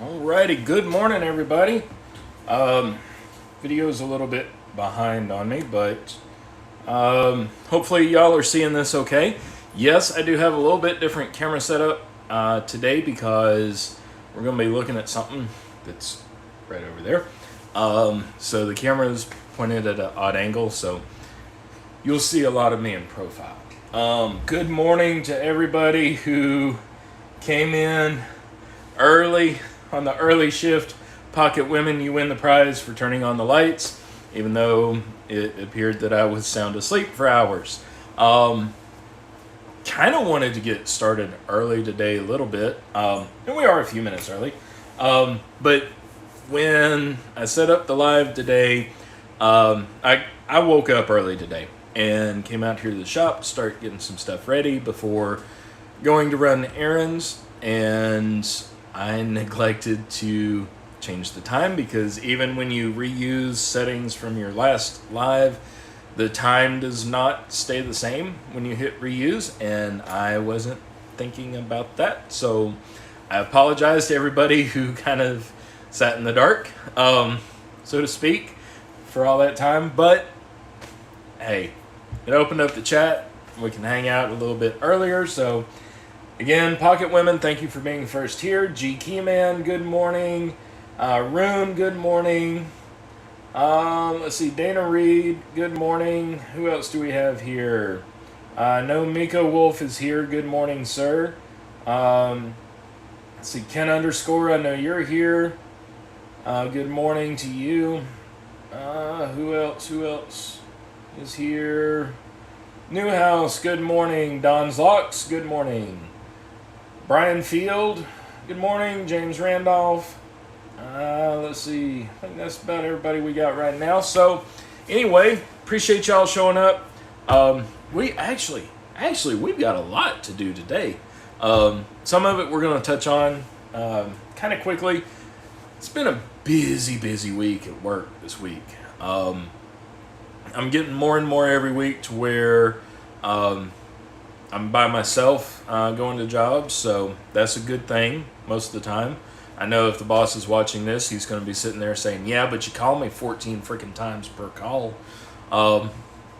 Alrighty, good morning everybody. Video's a little bit behind on me, but hopefully y'all are seeing this okay. Yes, I do have a little bit different camera setup today because we're going to be looking at something that's right over there. So the camera is pointed at an odd angle, so you'll see a lot of me in profile. Good morning to everybody who came in early on the early shift. Pocket women, you win the prize for turning on the lights, even though it appeared that I was sound asleep for hours. Kind of wanted to get started early today a little bit, and we are a few minutes early. But when I set up the live today, I woke up early today and came out here to the shop to start getting some stuff ready before going to run errands, and I neglected to change the time because even when you reuse settings from your last live, the time does not stay the same when you hit reuse, and I wasn't thinking about that. So I apologize to everybody who kind of sat in the dark, so to speak, for all that time. But hey, it opened up the chat. We can hang out a little bit earlier. So again, Pocket Women, thank you for being first here. G Keyman, good morning. Rune, good morning. Let's see, Dana Reed, good morning. Who else do we have here? No, Miko Wolf is here. Good morning, sir. Let's see, Ken underscore, I know you're here. Good morning to you. Who else is here? Newhouse, good morning. Don's Locks, good morning. Brian Field, good morning. James Randolph. Let's see. I think that's about everybody we got right now. So, anyway, appreciate y'all showing up. We actually, we've got a lot to do today. Some of it we're going to touch on kind of quickly. It's been a busy week at work this week. I'm getting more and more every week to where I'm by myself going to jobs, so that's a good thing most of the time. I know if the boss is watching this, he's going to be sitting there saying, yeah, but you call me 14 freaking times per call,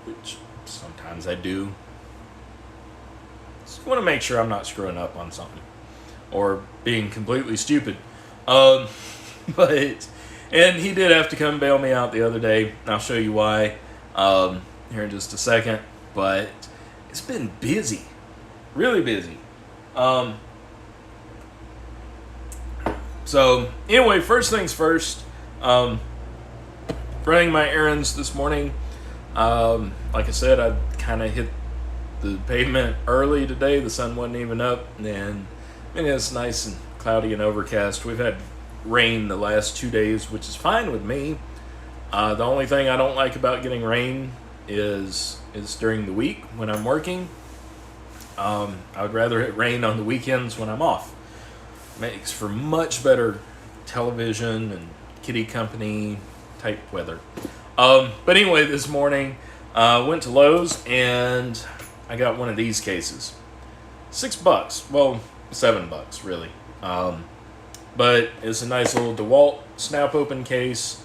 which sometimes I do. Just want to make sure I'm not screwing up on something or being completely stupid. And he did have to come bail me out the other day. I'll show you why here in just a second, but it's been busy, really busy. So anyway, first things first, running my errands this morning. Like I said, I kind of hit the pavement early today. The sun wasn't even up, and it's nice and cloudy and overcast. We've had rain the last 2 days, which is fine with me. The only thing I don't like about getting rain is during the week when I'm working. I would rather it rain on the weekends when I'm off. Makes for much better television and kitty company type weather. But anyway, this morning went to Lowe's and I got one of these cases. $6, well, $7 really. But it's a nice little DeWalt snap open case.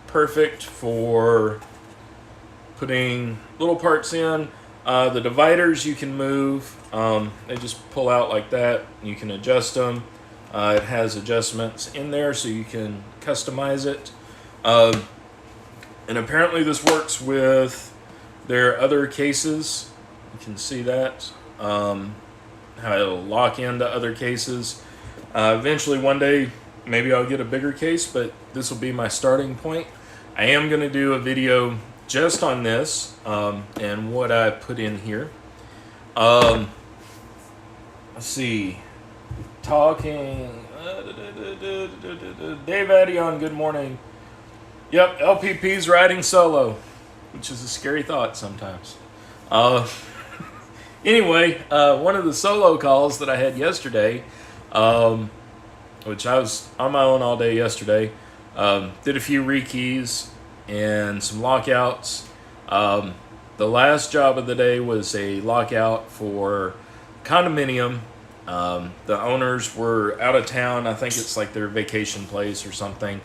Perfect for putting little parts in. The dividers you can move. They just pull out like that. You can adjust them. It has adjustments in there so you can customize it. And apparently this works with their other cases. You can see that. How it'll lock into other cases. Eventually one day maybe I'll get a bigger case, but this will be my starting point. I am going to do a video just on this and what I put in here. Let's see. Talking. Dave Addion, good morning. Yep, LPP's riding solo, which is a scary thought sometimes. Anyway, one of the solo calls that I had yesterday, which I was on my own all day yesterday, did a few rekeys and some lockouts. The last job of the day was a lockout for condominium The owners were out of town. I think it's like their vacation place or something.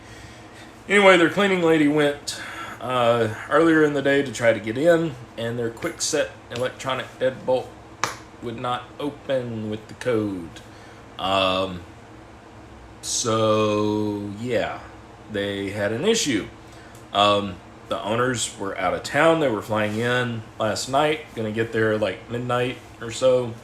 Anyway, their cleaning lady went earlier in the day to try to get in, and their quick set electronic deadbolt would not open with the code. So yeah, they had an issue. The owners were out of town. They were flying in last night, gonna get there like midnight or so.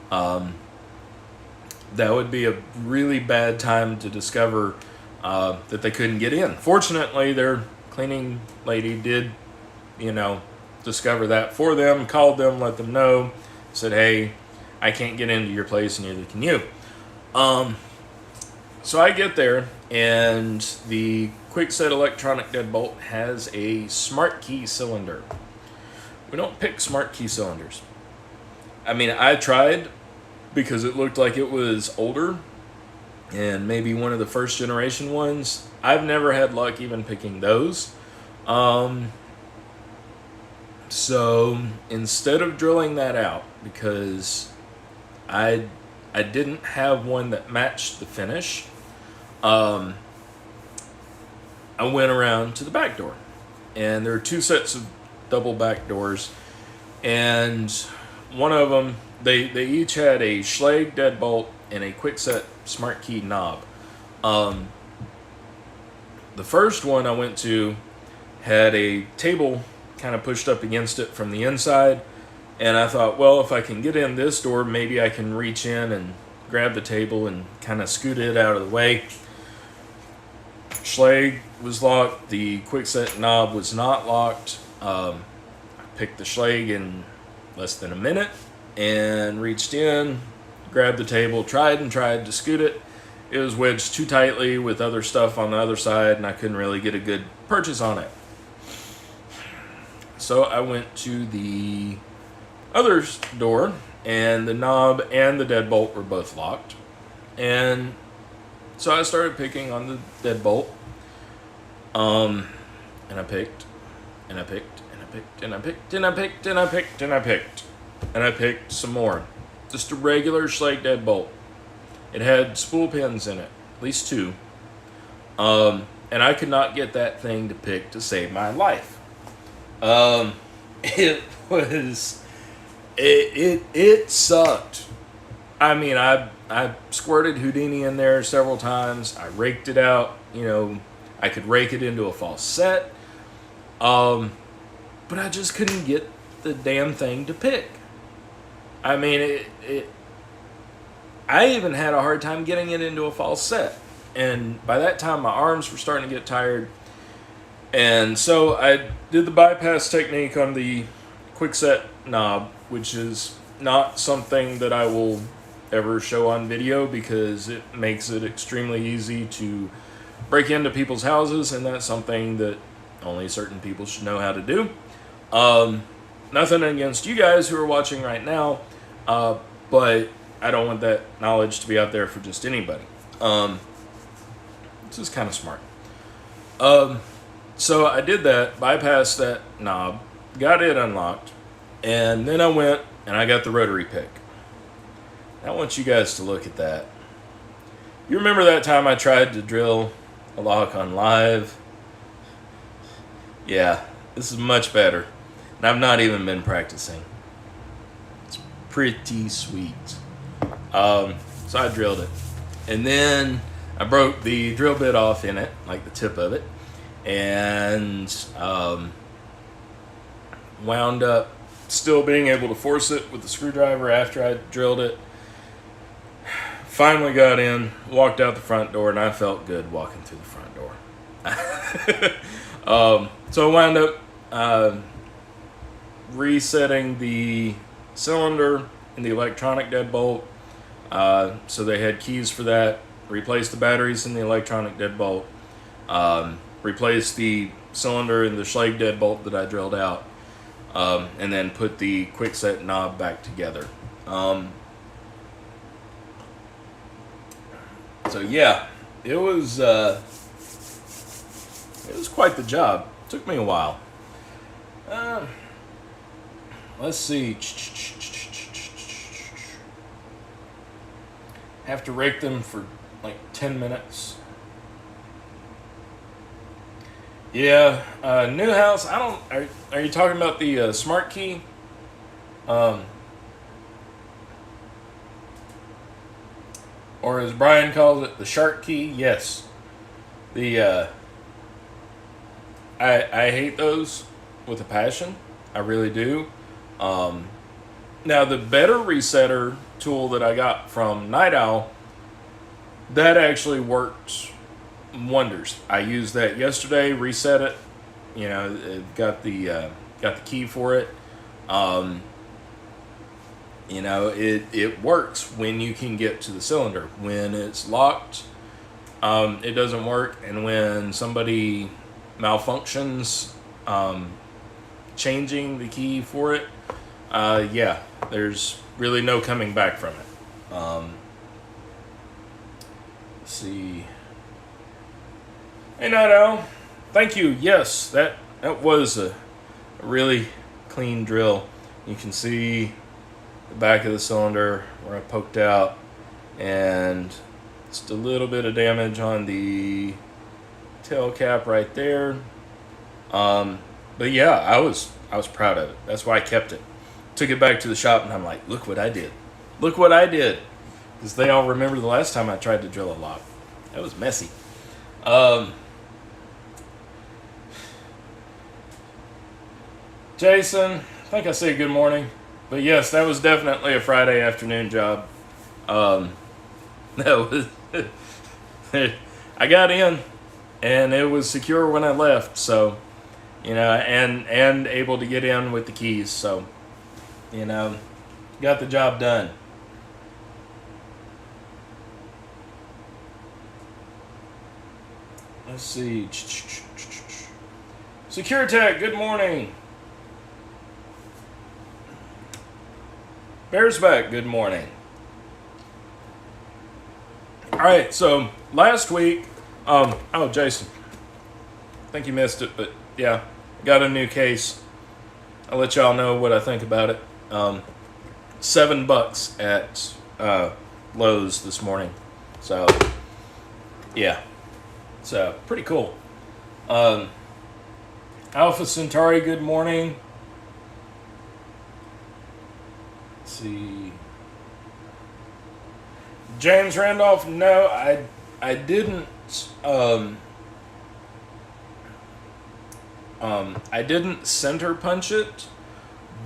That would be a really bad time to discover that they couldn't get in. Fortunately, their cleaning lady did, discover that for them, called them, let them know, said, hey, I can't get into your place, neither can you. So I get there, and the quickset electronic deadbolt has a smart key cylinder. We don't pick smart key cylinders. I mean, I tried because it looked like it was older and maybe one of the first generation ones. I've never had luck even picking those. So instead of drilling that out, because I didn't have one that matched the finish, I went around to the back door, and there are two sets of double back doors, and one of them, they each had a Schlage deadbolt and a quickset smart key knob. The first one I went to had a table kind of pushed up against it from the inside, and I thought, well, if I can get in this door, maybe I can reach in and grab the table and kind of scoot it out of the way. Schlage was locked. The quickset knob was not locked. I picked the Schlage in less than a minute and reached in, grabbed the table, tried to scoot it. It was wedged too tightly with other stuff on the other side, and I couldn't really get a good purchase on it. So I went to the other door, and the knob and the deadbolt were both locked. And so I started picking on the deadbolt. And I picked, and I picked, and I picked, and I picked, and I picked, and I picked, and I picked. And I picked some more. Just a regular Schlage deadbolt. It had spool pins in it, at least two. And I could not get that thing to pick to save my life. It sucked. I mean, I squirted Houdini in there several times. I raked it out. I could rake it into a false set. But I just couldn't get the damn thing to pick. I mean, I even had a hard time getting it into a false set. And by that time, my arms were starting to get tired. And so I did the bypass technique on the quickset knob, which is not something that I will ever show on video because it makes it extremely easy to break into people's houses, and that's something that only certain people should know how to do. Nothing against you guys who are watching right now, but I don't want that knowledge to be out there for just anybody. This is kind of smart. So I did that, bypassed that knob, got it unlocked, and then I went and I got the rotary pick. I want you guys to look at that. You remember that time I tried to drill a lock on live? Yeah, this is much better. And I've not even been practicing. It's pretty sweet. So I drilled it. And then I broke the drill bit off in it, like the tip of it, and wound up still being able to force it with the screwdriver after I drilled it. Finally got in, walked out the front door, and I felt good walking through the front door. So I wound up resetting the cylinder in the electronic deadbolt. So they had keys for that. Replaced the batteries in the electronic deadbolt. Replaced the cylinder in the Schlage deadbolt that I drilled out. And then put the quickset knob back together. So yeah, it was quite the job. Took me a while. Let's see. have to rake them for like 10 minutes. Yeah, new house. I don't. Are you talking about the smart key? Or as Brian calls it, the shark key? Yes. The I hate those with a passion. I really do. Now the better resetter tool that I got from Night Owl, that actually works wonders. I used that yesterday, reset it. You know, it got the key for it. You know, it works when you can get to the cylinder. When it's locked, it doesn't work. And when somebody malfunctions changing the key for it, yeah, there's really no coming back from it. Let's see. Hey, Night Owl. Thank you. Yes, that was a really clean drill. You can see the back of the cylinder where I poked out, and just a little bit of damage on the tail cap right there. But yeah, I was proud of it. That's why I kept it. Took it back to the shop, and I'm like, look what I did. Look what I did. Because they all remember the last time I tried to drill a lock. That was messy. Jason, I think I said good morning. But yes, that was definitely a Friday afternoon job. That was I got in, and it was secure when I left, so you know, and able to get in with the keys, so you know, got the job done. Let's see. Securitech, good morning. Bearsback, good morning. All right, so last week, oh, Jason, I think you missed it, but yeah, got a new case. I'll let y'all know what I think about it. $7 at Lowe's this morning. So, yeah, so pretty cool. Alpha Centauri, good morning. Let's see. James Randolph, no, I didn't. I didn't center punch it,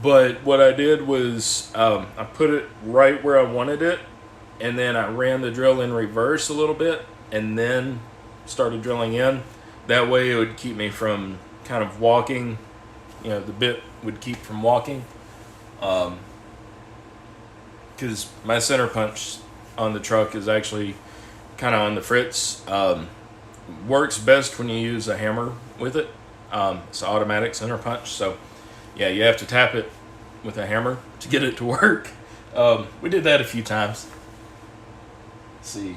but what I did was I put it right where I wanted it, and then I ran the drill in reverse a little bit, and then started drilling in. That way it would keep me from kind of walking, you know, the bit would keep from walking. Because my center punch on the truck is actually kind of on the fritz. Works best when you use a hammer with it. It's an automatic center punch, so yeah, you have to tap it with a hammer to get it to work. We did that a few times. Let's see.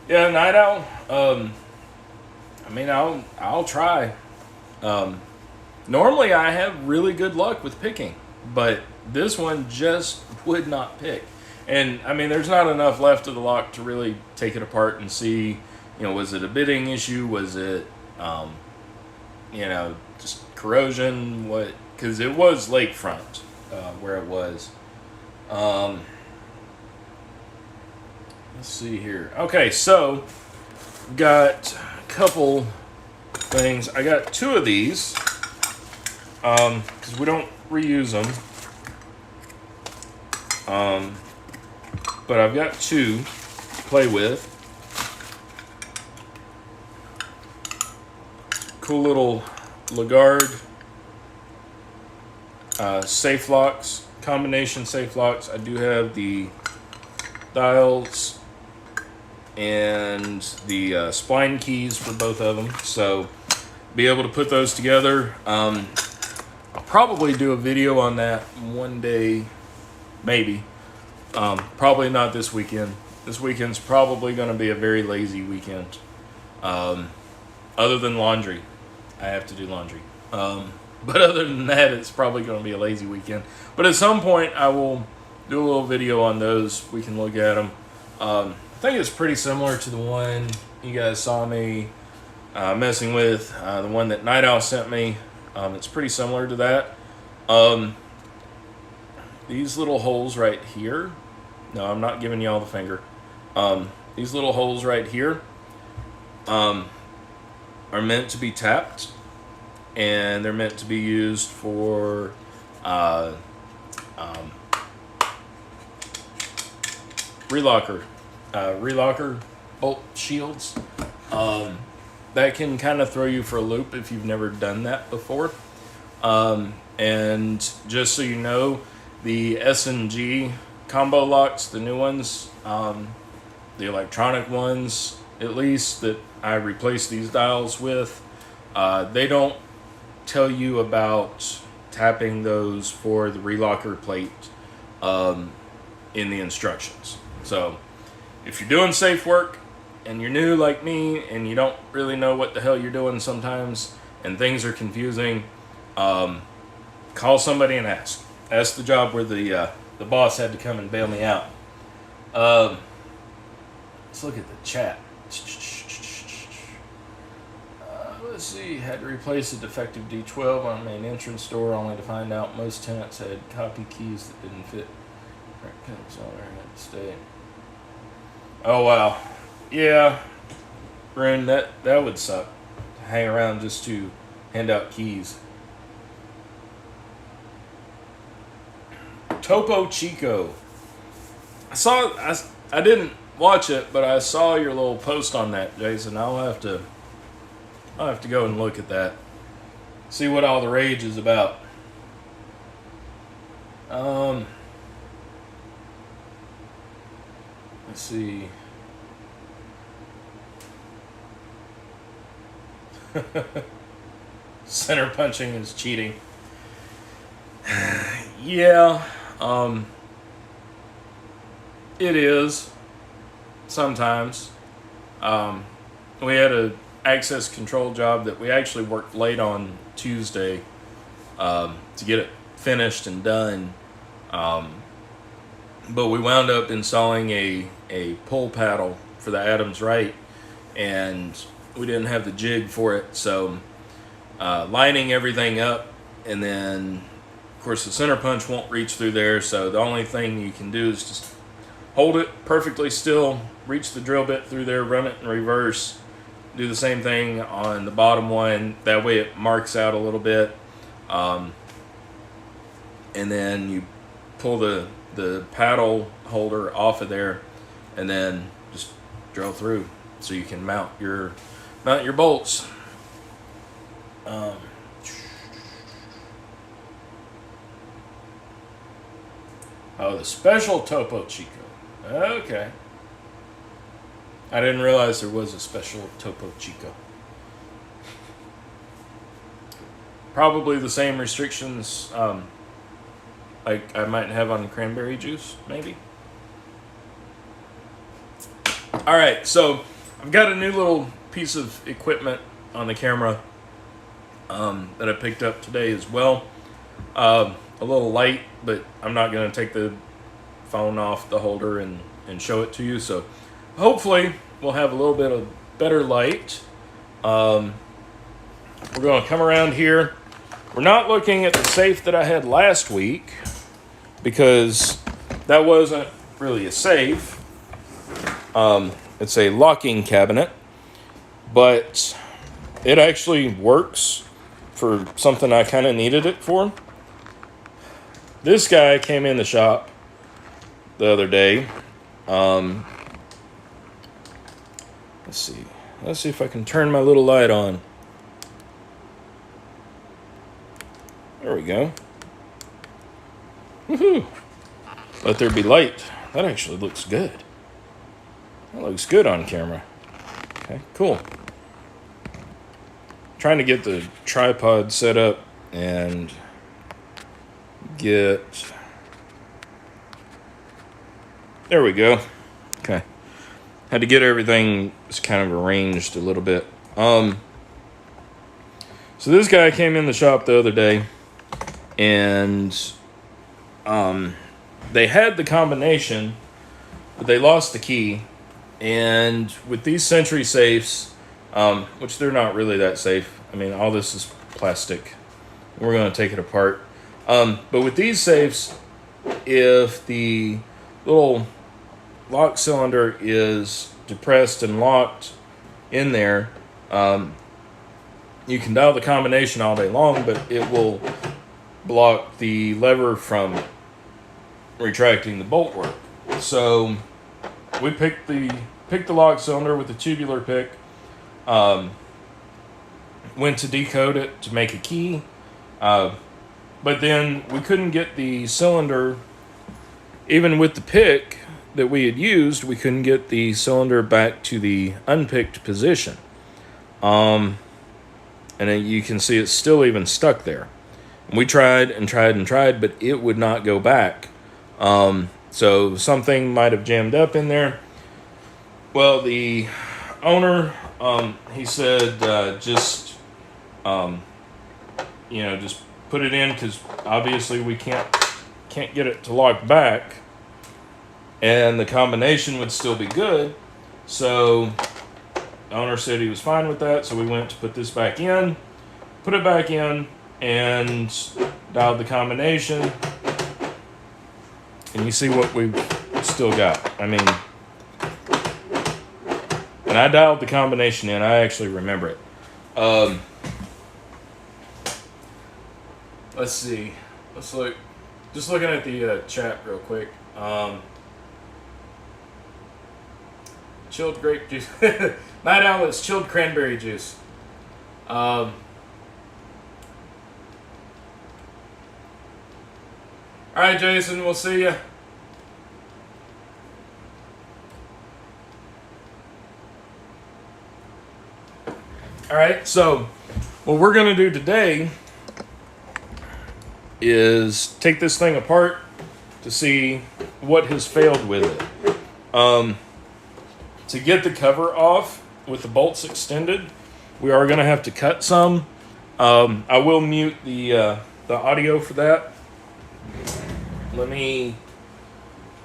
Yeah, Night Owl. I mean, I'll try. Normally, I have really good luck with picking, but this one just would not pick. And I mean, there's not enough left of the lock to really take it apart and see, you know, was it a bitting issue? Was it, you know, just corrosion? What? Because it was lakefront where it was. Let's see here. Okay, so got a couple things. I got two of these because we don't reuse them. But I've got two to play with. Cool little Lagarde safe locks, combination safe locks. I do have the dials and the spline keys for both of them, so be able to put those together. I'll probably do a video on that one day, maybe. Probably not this weekend. This weekend's probably going to be a very lazy weekend. Other than laundry. I have to do laundry. But other than that, it's probably going to be a lazy weekend. But at some point, I will do a little video on those. We can look at them. I think it's pretty similar to the one you guys saw me messing with, the one that Night Owl sent me. It's pretty similar to that. These little holes right here. No, I'm not giving y'all the finger. These little holes right here are meant to be tapped, and they're meant to be used for relocker bolt shields. That can kind of throw you for a loop if you've never done that before. And just so you know, the S&G combo locks, the new ones, the electronic ones, at least, that I replaced these dials with, they don't tell you about tapping those for the relocker plate in the instructions. So if you're doing safe work and you're new like me and you don't really know what the hell you're doing sometimes and things are confusing, call somebody and ask. That's the job where the boss had to come and bail me out. Let's look at the chat. Let's see. Had to replace a defective D12 on main entrance door, only to find out most tenants had copy keys that didn't fit. So I had to stay. Oh wow, yeah, Rune, that would suck. To hang around just to hand out keys. Topo Chico. I didn't watch it, but I saw your little post on that, Jason. I'll have to go and look at that. See what all the rage is about. Let's see. Center punching is cheating. Yeah. It is. Sometimes. We had a access control job that we actually worked late on Tuesday to get it finished and done. But we wound up installing a pull paddle for the Adams right, and we didn't have the jig for it, so lining everything up, and then of course the center punch won't reach through there, so the only thing you can do is just hold it perfectly still, reach the drill bit through there, run it in reverse, do the same thing on the bottom one, that way it marks out a little bit, and then you pull the paddle holder off of there, and then just drill through so you can mount your bolts. Oh, the special Topo Chico. Okay. I didn't realize there was a special Topo Chico. Probably the same restrictions like I might have on cranberry juice, maybe. Alright, so I've got a new little piece of equipment on the camera that I picked up today as well. A little light, but I'm not going to take the phone off the holder and show it to you. So hopefully we'll have a little bit of better light. We're going to come around here. We're not looking at the safe that I had last week because that wasn't really a safe. It's a locking cabinet, but it actually works for something I kind of needed it for. This guy came in the shop the other day. Let's see if I can turn my little light on. There we go. Woohoo! Let there be light. That actually looks good. That looks good on camera. Okay, cool. Trying to get the tripod set up and get... There we go. Okay. Had to get everything just kind of arranged a little bit. So this guy came in the shop the other day, and they had the combination, but they lost the key. And with these Sentry safes, which they're not really that safe. I mean, all this is plastic. We're going to take it apart. But with these safes, if the little lock cylinder is depressed and locked in there, you can dial the combination all day long, but it will block the lever from retracting the bolt work. So we picked the lock cylinder with the tubular pick, went to decode it to make a key, but then we couldn't get the cylinder, even with the pick that we had used, we couldn't get the cylinder back to the unpicked position. And then you can see it's still even stuck there. We tried and tried and tried, but it would not go back. So something might have jammed up in there. Well, the owner, he said, just put it in, because obviously we can't get it to lock back, and the combination would still be good. So the owner said he was fine with that, so we went to put this back in, put it back in, and dialed the combination, and you see what we've still got. I mean, and I dialed the combination in. I actually remember it. Let's see. Let's look. Just looking at the chat real quick. Chilled grape juice. Night Owlet's chilled cranberry juice. All right, Jason. We'll see you. All right. So, what we're gonna do today is take this thing apart to see what has failed with it. To get the cover off with the bolts extended, we are going to have to cut some. I will mute the audio for that. Let me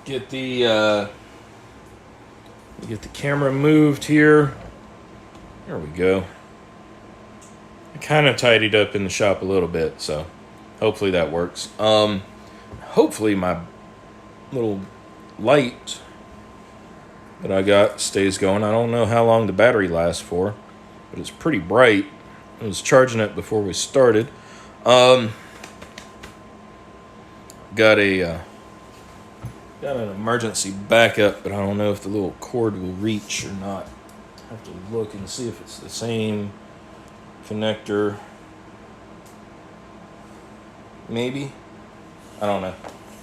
get the camera moved here. There we go. I kind of tidied up in the shop a little bit, so hopefully that works. Hopefully my little light that I got stays going. I don't know how long the battery lasts for, but it's pretty bright. I was charging it before we started. Got an emergency backup, but I don't know if the little cord will reach or not. I have to look and see if it's the same connector. Maybe. I don't know.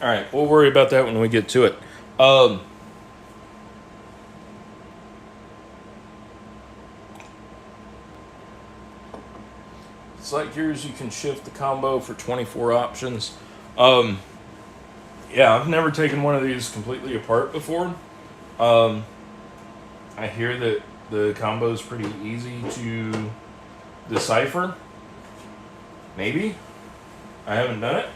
All right, we'll worry about that when we get to it. It's like yours, you can shift the combo for 24 options. Yeah, I've never taken one of these completely apart before. I hear that the combo is pretty easy to decipher. Maybe. I haven't done it.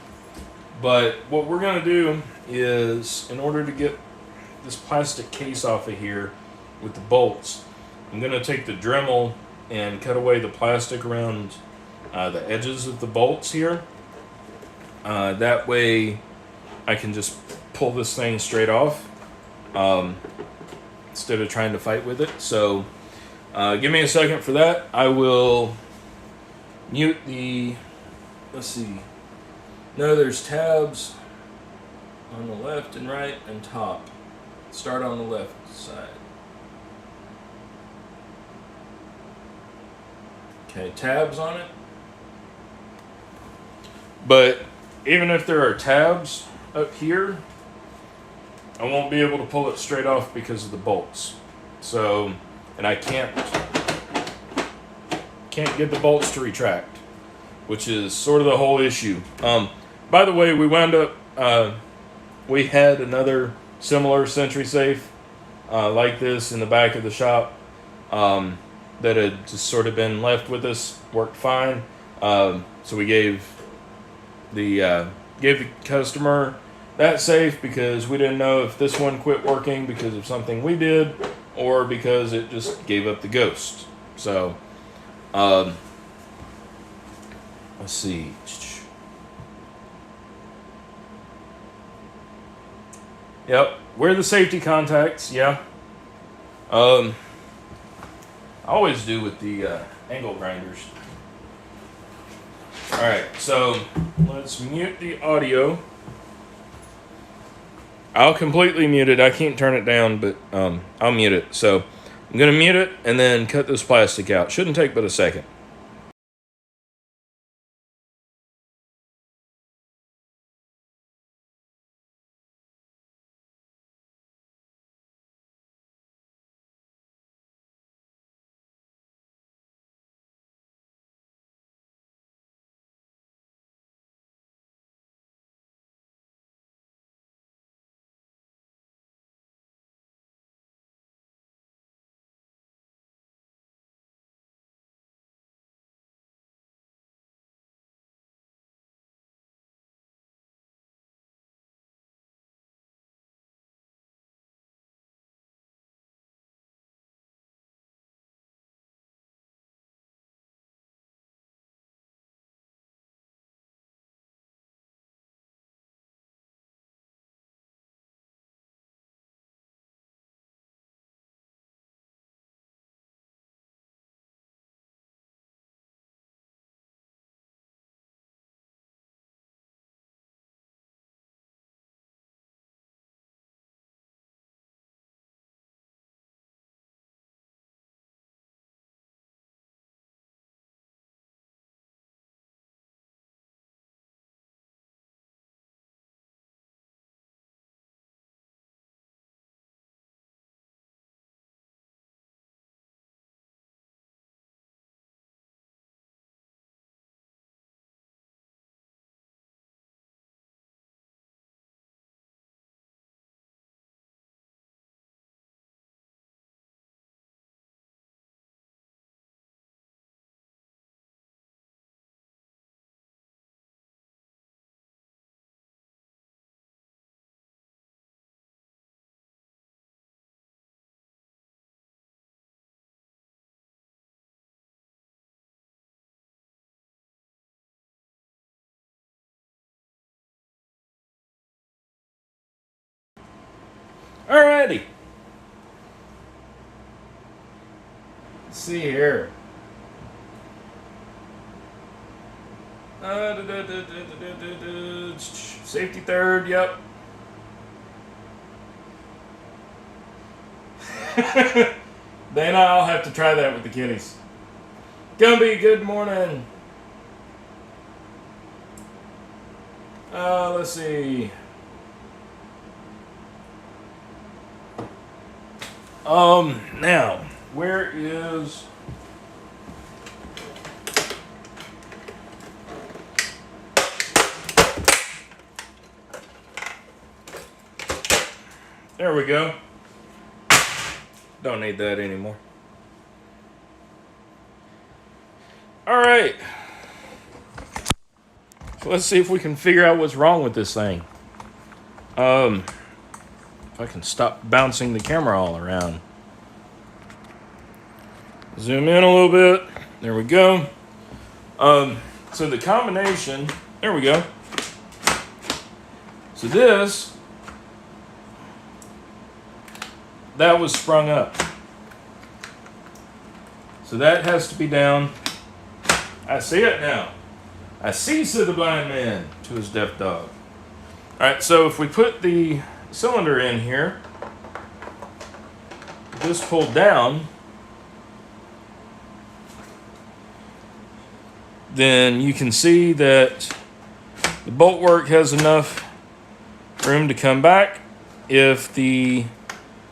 But what we're going to do is, in order to get this plastic case off of here with the bolts, I'm going to take the Dremel and cut away the plastic around the edges of the bolts here. That way I can just pull this thing straight off instead of trying to fight with it. So give me a second for that. I will mute the, let's see. No, there's tabs on the left and right and top. Start on the left side. Okay, tabs on it. But even if there are tabs up here, I won't be able to pull it straight off because of the bolts. So, and I can't get the bolts to retract, which is sort of the whole issue. By the way, we wound up, we had another similar Sentry safe like this in the back of the shop that had just sort of been left with us, worked fine. So we gave the customer that safe because we didn't know if this one quit working because of something we did or because it just gave up the ghost. So, let's see. Yep, we're the safety contacts, yeah. I always do with the angle grinders. Alright, so let's mute the audio. I'll completely mute it. I can't turn it down, but I'll mute it. So I'm going to mute it and then cut this plastic out. Shouldn't take but a second. Alrighty. Let's see here. Safety third, yep. Dana, I'll have to try that with the kitties. Gumby, good morning. Let's see. Now, where is... There we go. Don't need that anymore. All right. So let's see if we can figure out what's wrong with this thing. If I can stop bouncing the camera all around. Zoom in a little bit. There we go. So the combination, there we go. So this, that was sprung up. So that has to be down. I see it now. I see, said the blind man to his deaf dog. All right, so if we put the cylinder in here, this pulled down, then you can see that the bolt work has enough room to come back. If the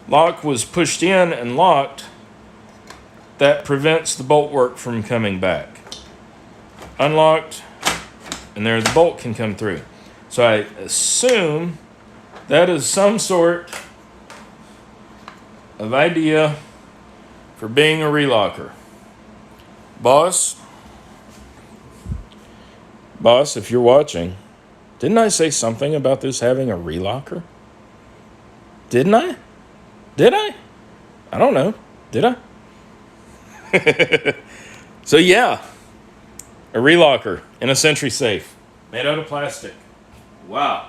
lock was pushed in and locked, that prevents the bolt work from coming back. Unlocked, and there the bolt can come through. So I assume that is some sort of idea for being a relocker. Boss, if you're watching, Didn't I say something about this having a relocker? Didn't I? Did I? I don't know. Did I? So yeah, a relocker in a Sentry safe made out of plastic. Wow.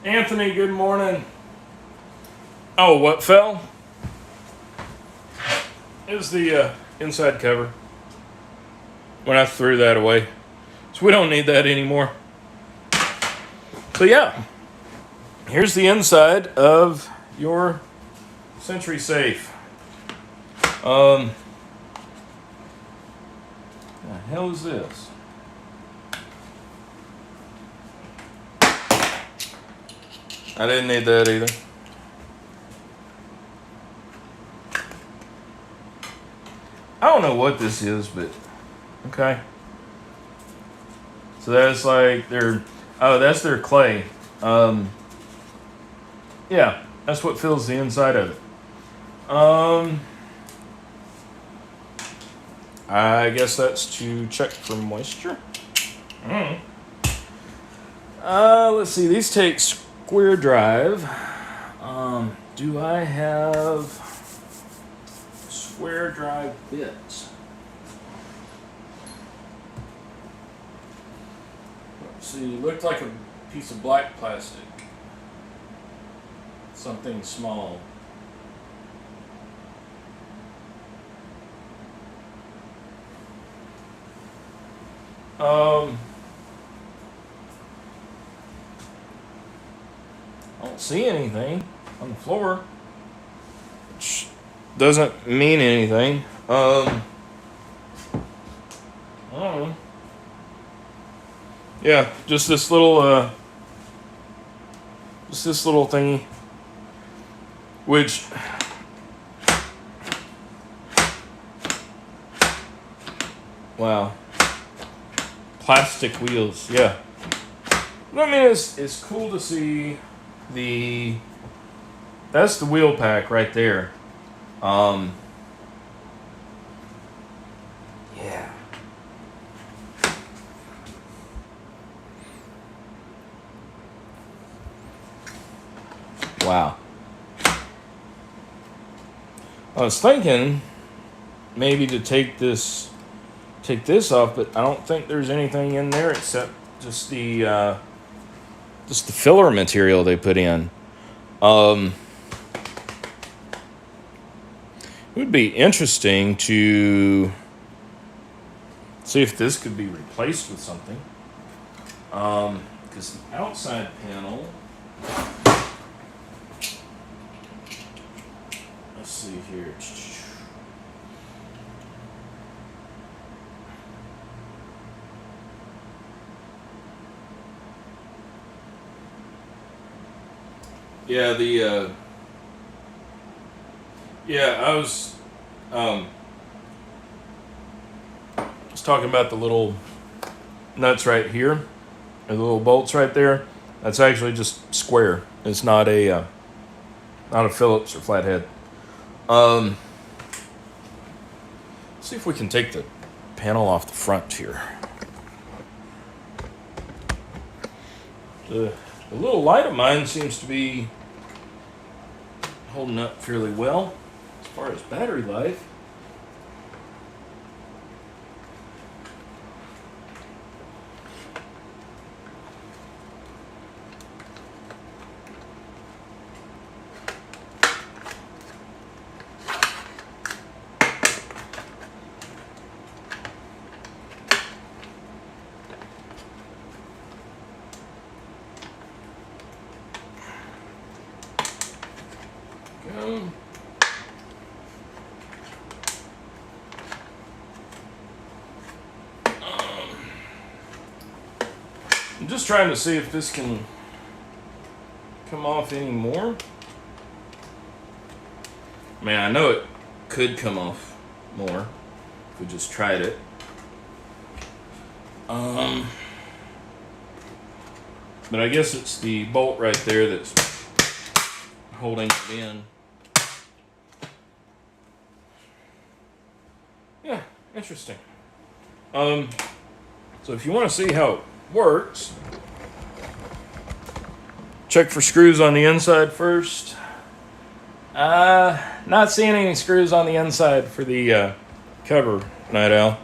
Anthony, good morning. Oh, what fell? It was the inside cover. When I threw that away. So we don't need that anymore. So yeah, here's the inside of your Sentry safe. The hell is this? I didn't need that either. I don't know what this is, but okay. So that's like that's their clay. Yeah, that's what fills the inside of it. I guess that's to check for moisture. Let's see. These take square drive. Do I have square drive bits? Let's see. Looked like a piece of black plastic. Something small. I don't see anything on the floor, which doesn't mean anything. I don't know. Yeah, just this little thingy, which wow, plastic wheels. Yeah, but I mean it's cool to see that's the wheel pack right there. Yeah. Wow. I was thinking maybe to take this off, but I don't think there's anything in there except just the filler material they put in. It would be interesting to see if this could be replaced with something. Because the outside panel, let's see here. Yeah, I was talking about the little nuts right here, or the little bolts right there. That's actually just square. It's not a Phillips or flathead. Let's see if we can take the panel off the front here. The little light of mine seems to be holding up fairly well as far as battery life. I'm just trying to see if this can come off anymore. Man, I know it could come off more if we just tried it. But I guess it's the bolt right there that's holding it in. Yeah, interesting. So if you want to see how it works, check for screws on the inside first. Not seeing any screws on the inside for the cover, Night Owl.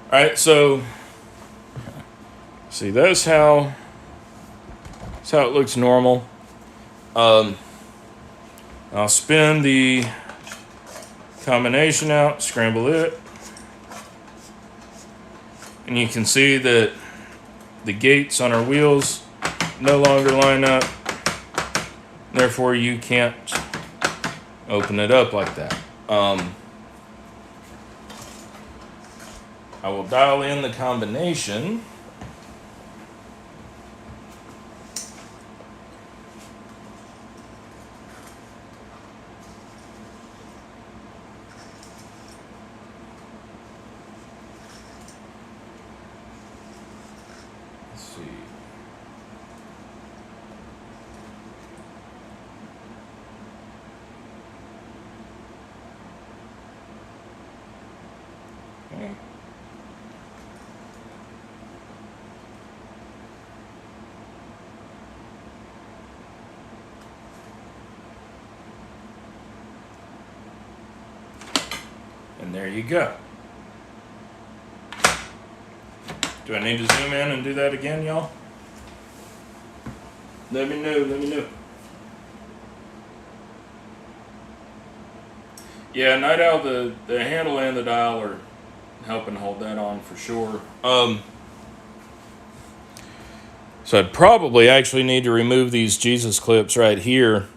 Alright, so see, that's how it looks normal. I'll spin the combination out, scramble it, and you can see that the gates on our wheels no longer line up. Therefore, you can't open it up like that. I will dial in the combination. Let's see. Okay. And there you go. Do I need to zoom in and do that again, y'all? Let me know. Yeah, Night Owl, the handle and the dial are helping hold that on for sure. So I'd probably actually need to remove these Jesus clips right here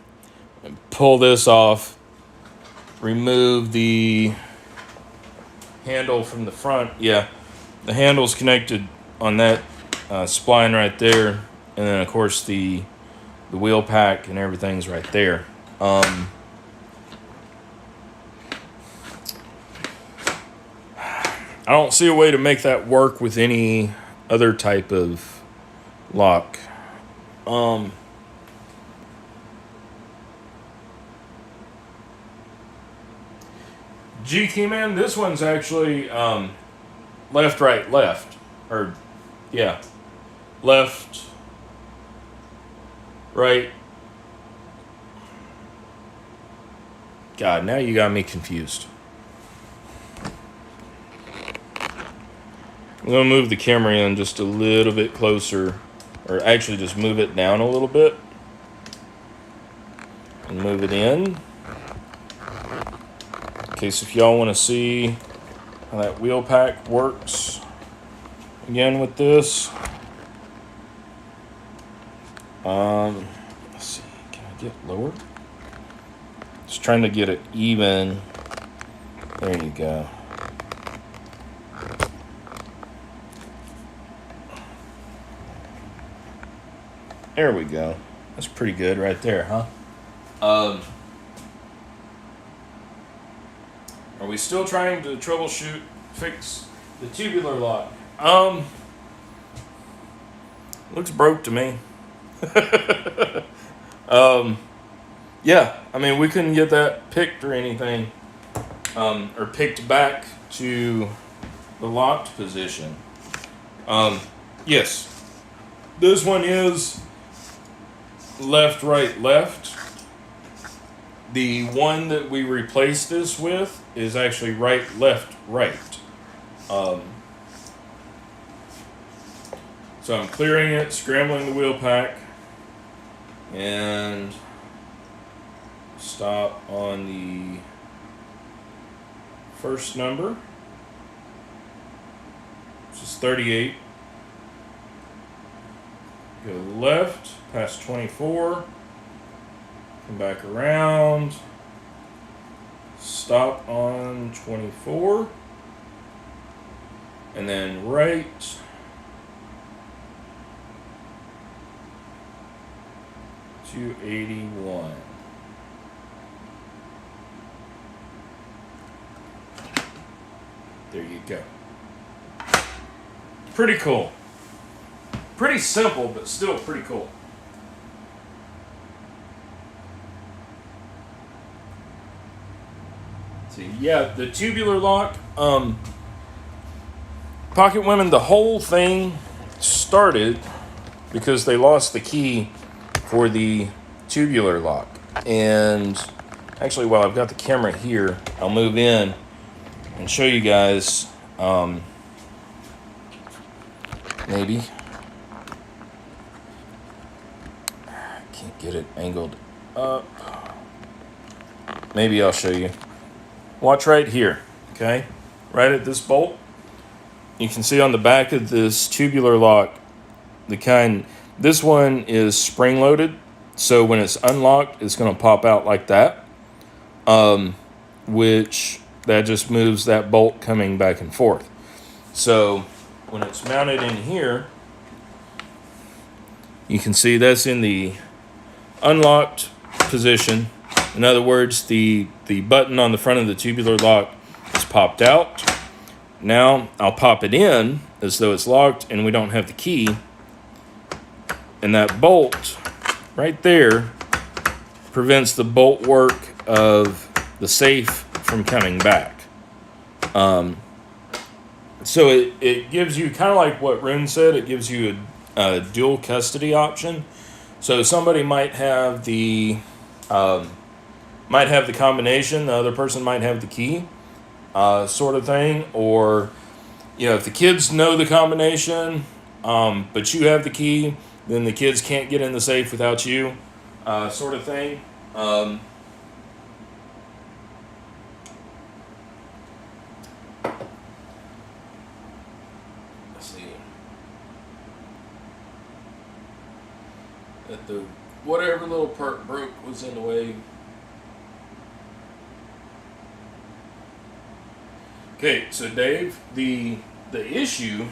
and pull this off. Remove the handle from the front. Yeah, the handle's connected on that spline right there, and then of course the wheel pack and everything's right there. I don't see a way to make that work with any other type of lock. GT man, this one's actually left, right, left. Or, yeah. Left, right. God, now you got me confused. I'm going to move the camera in just a little bit closer. Or actually just move it down a little bit. And move it in. In case if y'all want to see how that wheel pack works. Again with this. Let's see. Can I get lower? Just trying to get it even. There you go. There we go. That's pretty good right there, huh? Are we still trying to troubleshoot, fix the tubular lock? Looks broke to me. Yeah, I mean, we couldn't get that picked or anything, or picked back to the locked position. Yes, this one is left, right, left. The one that we replaced this with is actually right, left, right. So I'm clearing it, scrambling the wheel pack, and stop on the first number, which is 38. Go left, past 24. Come back around. Stop on 24. And then right. To 81. There you go. Pretty cool. Pretty simple, but still pretty cool. See, yeah, the tubular lock. Pocket Women, the whole thing started because they lost the key for the tubular lock. And actually, while I've got the camera here, I'll move in and show you guys, maybe. I can't get it angled up. Maybe I'll show you. Watch right here, okay? Right at this bolt. You can see on the back of this tubular lock, this one is spring-loaded, so when it's unlocked, it's going to pop out like that, which that just moves that bolt coming back and forth. So when it's mounted in here, you can see that's in the unlocked position. In other words, the button on the front of the tubular lock is popped out. Now I'll pop it in as though it's locked and we don't have the key. And that bolt right there prevents the bolt work of the safe from coming back. So it gives you, kind of like what Rune said, it gives you a dual custody option. So somebody might have the combination, the other person might have the key, sort of thing. Or, if the kids know the combination, but you have the key, then the kids can't get in the safe without you, sort of thing. Let's see. That the whatever little part broke was in the way. Okay, so Dave, the issue,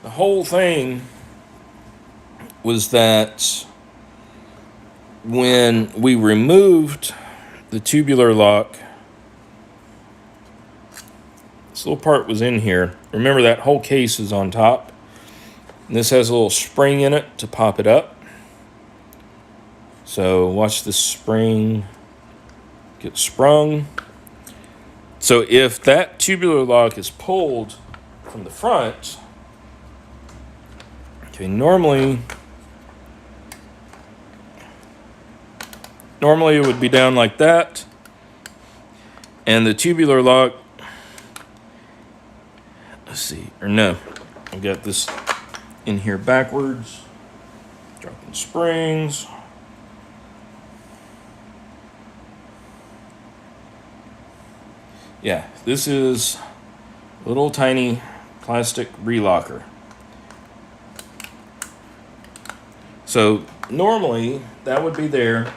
the whole thing was that when we removed the tubular lock, this little part was in here. Remember, that whole case is on top. And this has a little spring in it to pop it up. So watch this spring get sprung. So if that tubular lock is pulled from the front, okay, normally it would be down like that, and the tubular lock, let's see, or no, I've got this in here backwards, dropping springs. Yeah, this is a little tiny plastic relocker. So normally that would be there,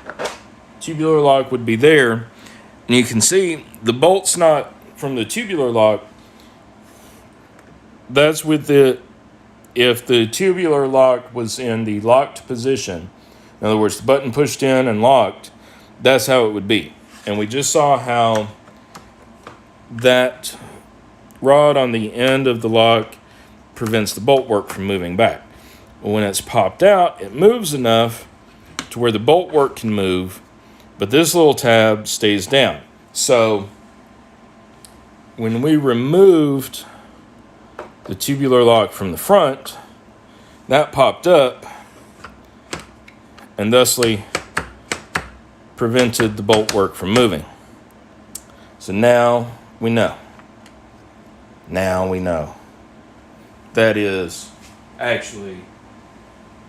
tubular lock would be there, and you can see the bolt's not from the tubular lock. That's with if the tubular lock was in the locked position, in other words, the button pushed in and locked, that's how it would be. And we just saw how that rod on the end of the lock prevents the bolt work from moving back. Well, when it's popped out, it moves enough to where the bolt work can move, but this little tab stays down. So when we removed the tubular lock from the front, that popped up and thusly prevented the bolt work from moving. So now we know. Now we know. That is actually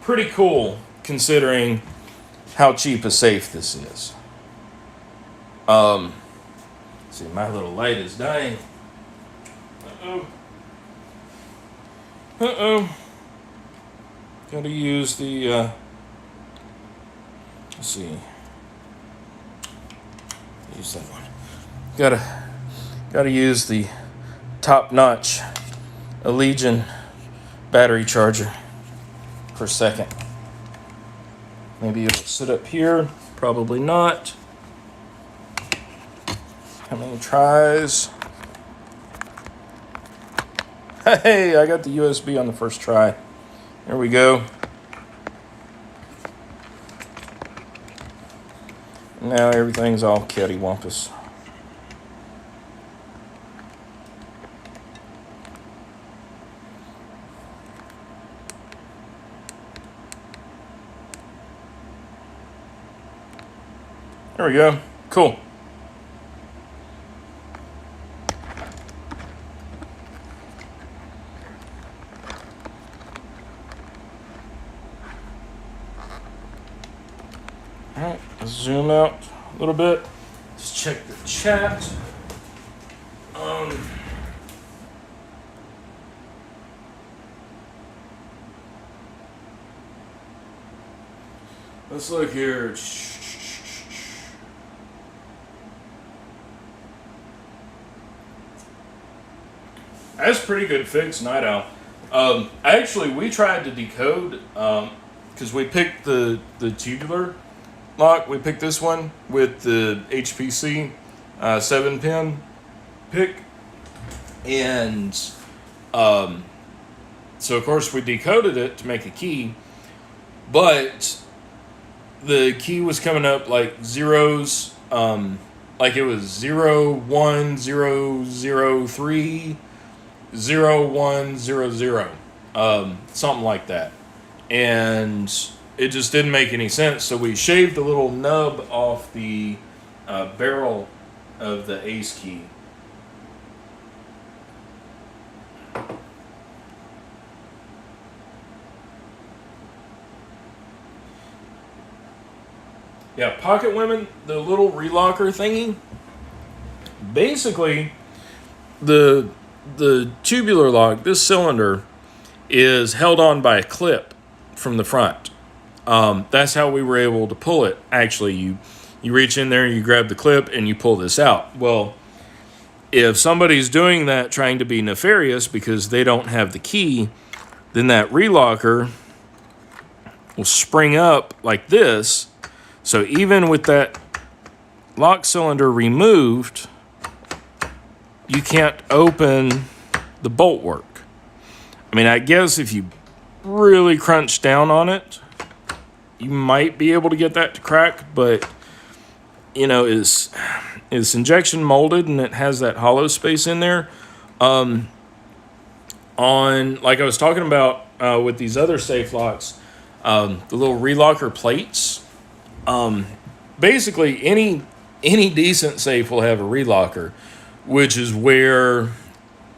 pretty cool considering how cheap a safe this is. See, my little light is dying. Gotta use the, let's see. Use that one. Gotta use the top-notch Allegiant battery charger per second. Maybe it'll sit up here. Probably not. How many tries? Hey, I got the USB on the first try. There we go. Now everything's all cattywampus. There we go. Cool. All right, let's zoom out a little bit. Let's check the chat. Let's look here. That's a pretty good fix, Night Owl. Actually, we tried to decode because we picked the tubular lock. We picked this one with the HPC 7-pin pick, and so of course we decoded it to make a key, but the key was coming up like zeros, like it was 01003. 0100, something like that, and it just didn't make any sense. So we shaved the little nub off the barrel of the ace key. Yeah, Pocket Women, the little relocker thingy. Basically, the tubular lock, this cylinder, is held on by a clip from the front. That's how we were able to pull it. Actually, you reach in there, you grab the clip, and you pull this out. Well, if somebody's doing that trying to be nefarious because they don't have the key, then that relocker will spring up like this. So even with that lock cylinder removed, you can't open the bolt work. I mean, I guess if you really crunch down on it, you might be able to get that to crack, but you know, it's injection molded and it has that hollow space in there. On, like I was talking about with these other safe locks, the little relocker plates. Basically, any decent safe will have a relocker, which is where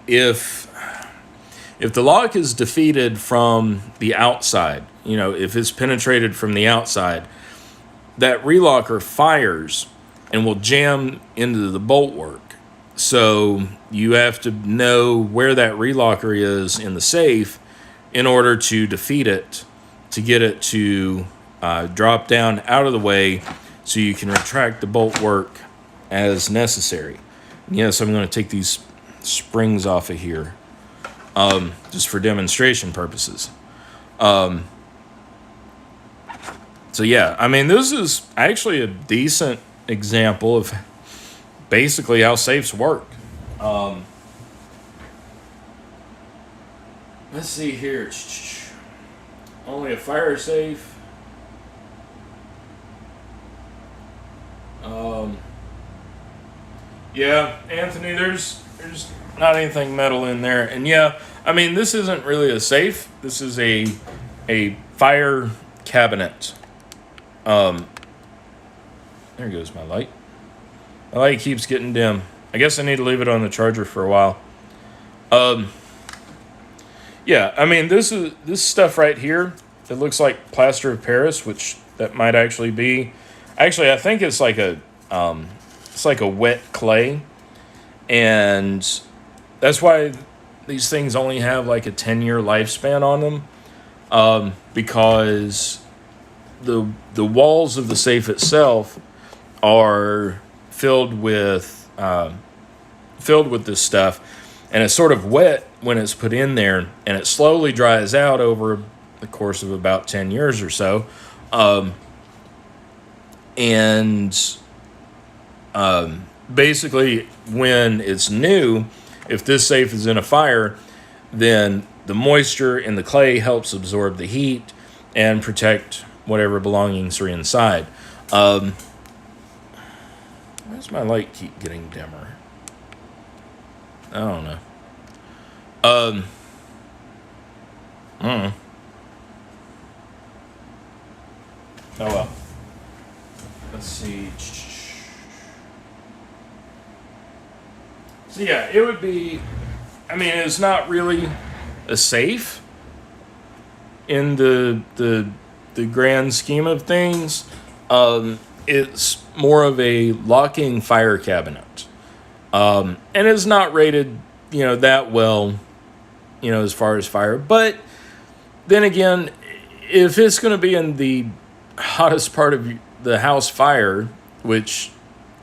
if the lock is defeated from the outside, you know, if it's penetrated from the outside, that relocker fires and will jam into the bolt work. So you have to know where that relocker is in the safe in order to defeat it, to get it to drop down out of the way so you can retract the bolt work as necessary. Yes, I'm going to take these springs off of here just for demonstration purposes. So yeah, I mean, this is actually a decent example of basically how safes work. Let's see here. Only a fire safe. Yeah, Anthony, there's not anything metal in there. And yeah, I mean, this isn't really a safe. This is a fire cabinet. There goes my light. My light keeps getting dim. I guess I need to leave it on the charger for a while. Yeah, I mean, this stuff right here, it looks like plaster of Paris, which that might actually be. Actually, I think it's like a wet clay, and that's why these things only have like a 10-year lifespan on them, because the walls of the safe itself are filled with this stuff, and it's sort of wet when it's put in there, and it slowly dries out over the course of about 10 years or so. Basically, when it's new, if this safe is in a fire, then the moisture in the clay helps absorb the heat and protect whatever belongings are inside. Why does my light keep getting dimmer? I don't know. Oh well. Let's see. So yeah, it would be. I mean, it's not really a safe in the grand scheme of things. It's more of a locking fire cabinet, and it's not rated, that well, as far as fire. But then again, if it's going to be in the hottest part of the house fire, which,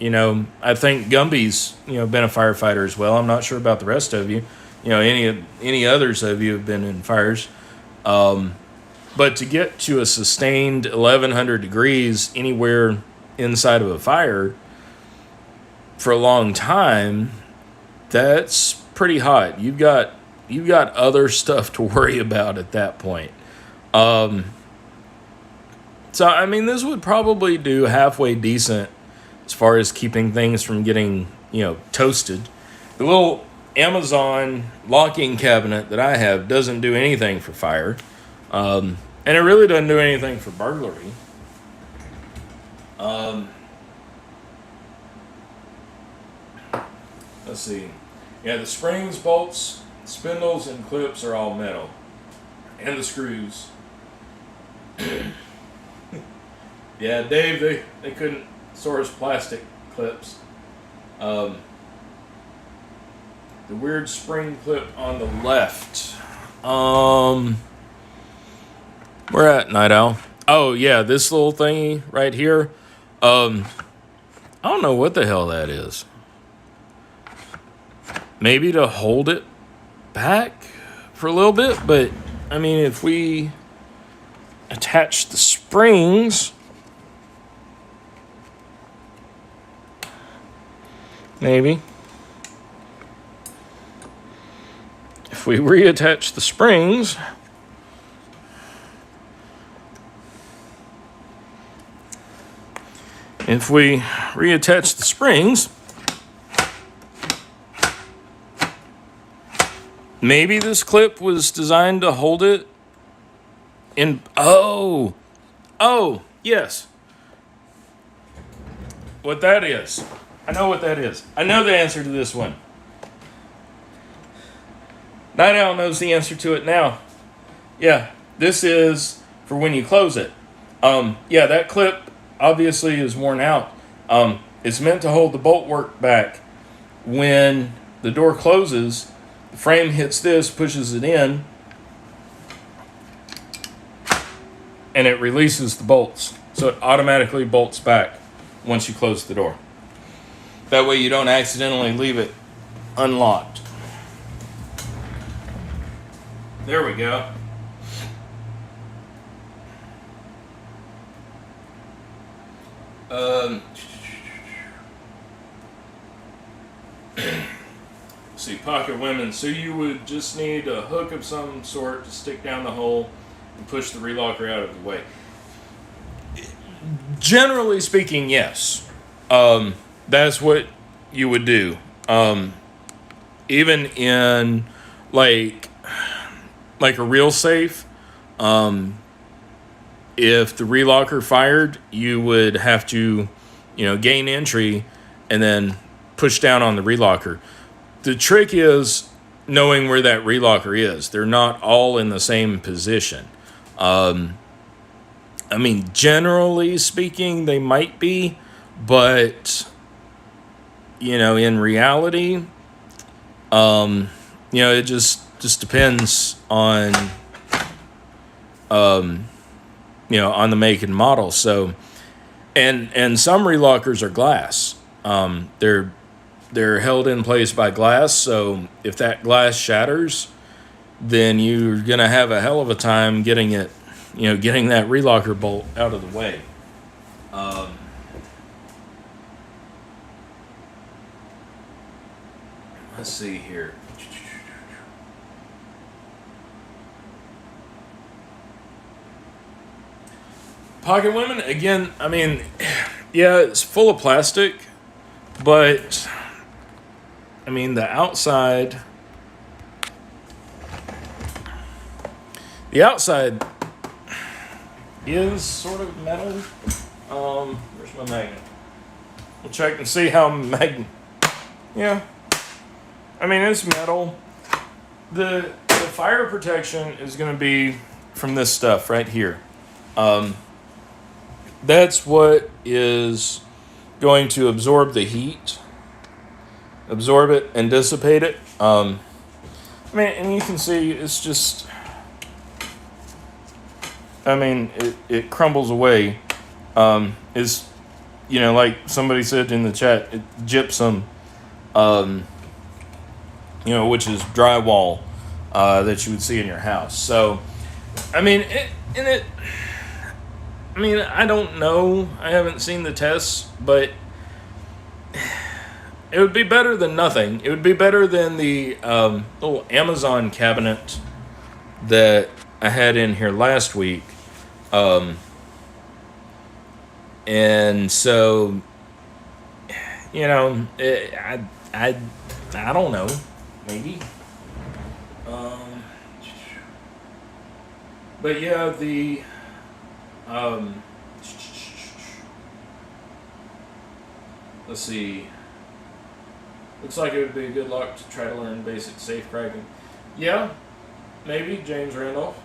I think Gumby's, been a firefighter as well. I'm not sure about the rest of you. Any others of you have been in fires. But to get to a sustained 1100 degrees anywhere inside of a fire for a long time, that's pretty hot. You've got other stuff to worry about at that point. So, I mean, this would probably do halfway decent as far as keeping things from getting, toasted. The little Amazon locking cabinet that I have doesn't do anything for fire. And it really doesn't do anything for burglary. Let's see. Yeah, the springs, bolts, spindles, and clips are all metal. And the screws. Yeah, Dave, they couldn't source plastic clips. The weird spring clip on the left. Where at, Night Owl? Oh, yeah, this little thingy right here. I don't know what the hell that is. Maybe to hold it back for a little bit, but, I mean, if we attach the springs, maybe. If we reattach the springs, maybe this clip was designed to hold it in. Oh, yes. What that is. I know what that is. I know the answer to this one. Night Owl knows the answer to it now. Yeah, this is for when you close it. Yeah, that clip obviously is worn out. It's meant to hold the bolt work back. When the door closes, the frame hits this, pushes it in, and it releases the bolts. So it automatically bolts back once you close the door. That way you don't accidentally leave it unlocked. There we go. See, pocket women. So you would just need a hook of some sort to stick down the hole and push the relocker out of the way. Generally speaking, yes. That's what you would do. Even in like a real safe, if the relocker fired, you would have to, gain entry and then push down on the relocker. The trick is knowing where that relocker is. They're not all in the same position. I mean, generally speaking, they might be, but, in reality, it just depends on, on the make and model. So, and some relockers are glass. They're held in place by glass. So if that glass shatters, then you're gonna have a hell of a time getting it, getting that relocker bolt out of the way. Let's see here. Pocket women, again, I mean, yeah, it's full of plastic, but I mean, the outside is sort of metal. Where's my magnet? We'll check and see how yeah. I mean, it's metal. The fire protection is going to be from this stuff right here. That's what is going to absorb the heat, absorb it and dissipate it. I mean, and you can see it's just, I mean, it crumbles away. It's, you know, like somebody said in the chat, gypsum, you know, which is drywall that you would see in your house. So, I mean, I mean, I don't know. I haven't seen the tests, but it would be better than nothing. It would be better than the little Amazon cabinet that I had in here last week. And so, you know, I don't know. Maybe. But yeah, the let's see. Looks like it would be a good luck to try to learn basic safe cracking. Yeah, maybe James Randolph.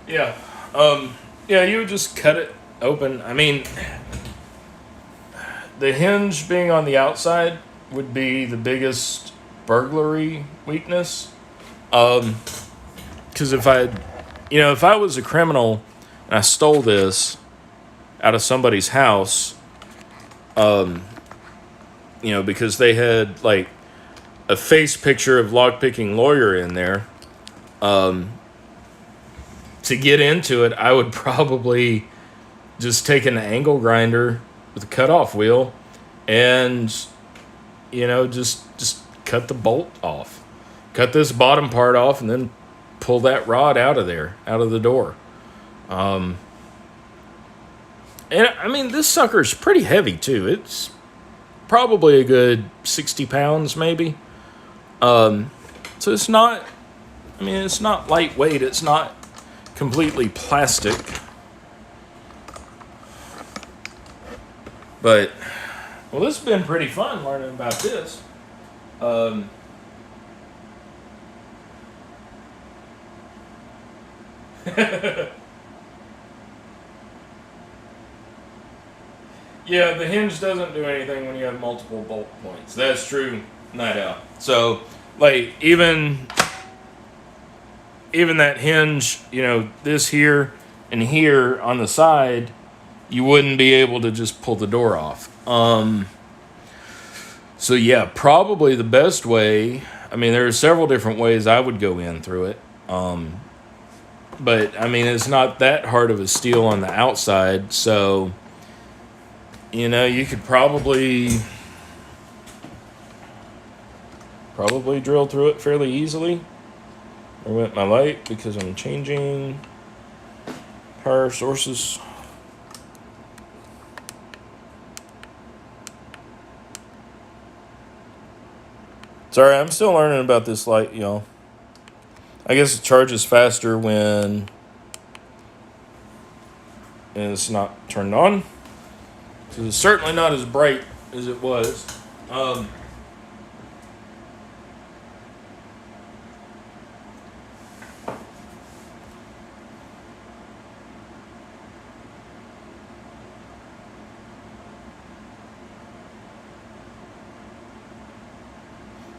Yeah. Yeah, you would just cut it open. I mean, the hinge being on the outside would be the biggest burglary weakness. Because if I was a criminal and I stole this out of somebody's house, you know, because they had like a face picture of lockpicking lawyer in there, to get into it, I would probably just take an angle grinder with a cutoff wheel and, you know, just cut the bolt off. Cut this bottom part off and then pull that rod out of there, out of the door. And I mean, this sucker's pretty heavy too. It's probably a good 60 pounds maybe. So it's not, I mean, it's not lightweight. It's not completely plastic. But, well, this has been pretty fun learning about this. Yeah, the hinge doesn't do anything when you have multiple bolt points. That's true, night out. So, like, even that hinge, you know, this here and here on the side, you wouldn't be able to just pull the door off. So yeah, probably the best way, I mean, there are several different ways I would go in through it. But I mean, it's not that hard of a steel on the outside, so, you know, you could probably drill through it fairly easily. I went my light because I'm changing power sources. Sorry, I'm still learning about this light, y'all. I guess it charges faster when it's not turned on. So it's certainly not as bright as it was.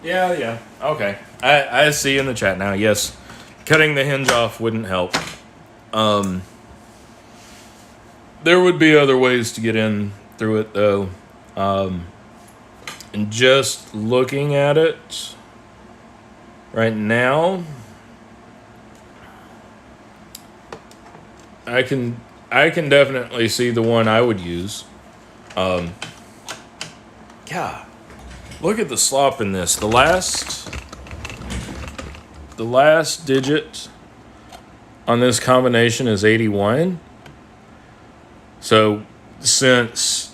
Yeah. Okay. I see in the chat now, yes. Cutting the hinge off wouldn't help. There would be other ways to get in through it, though. And just looking at it right now, I can definitely see the one I would use. Yeah. Look at the slop in this. The last digit on this combination is 81. So since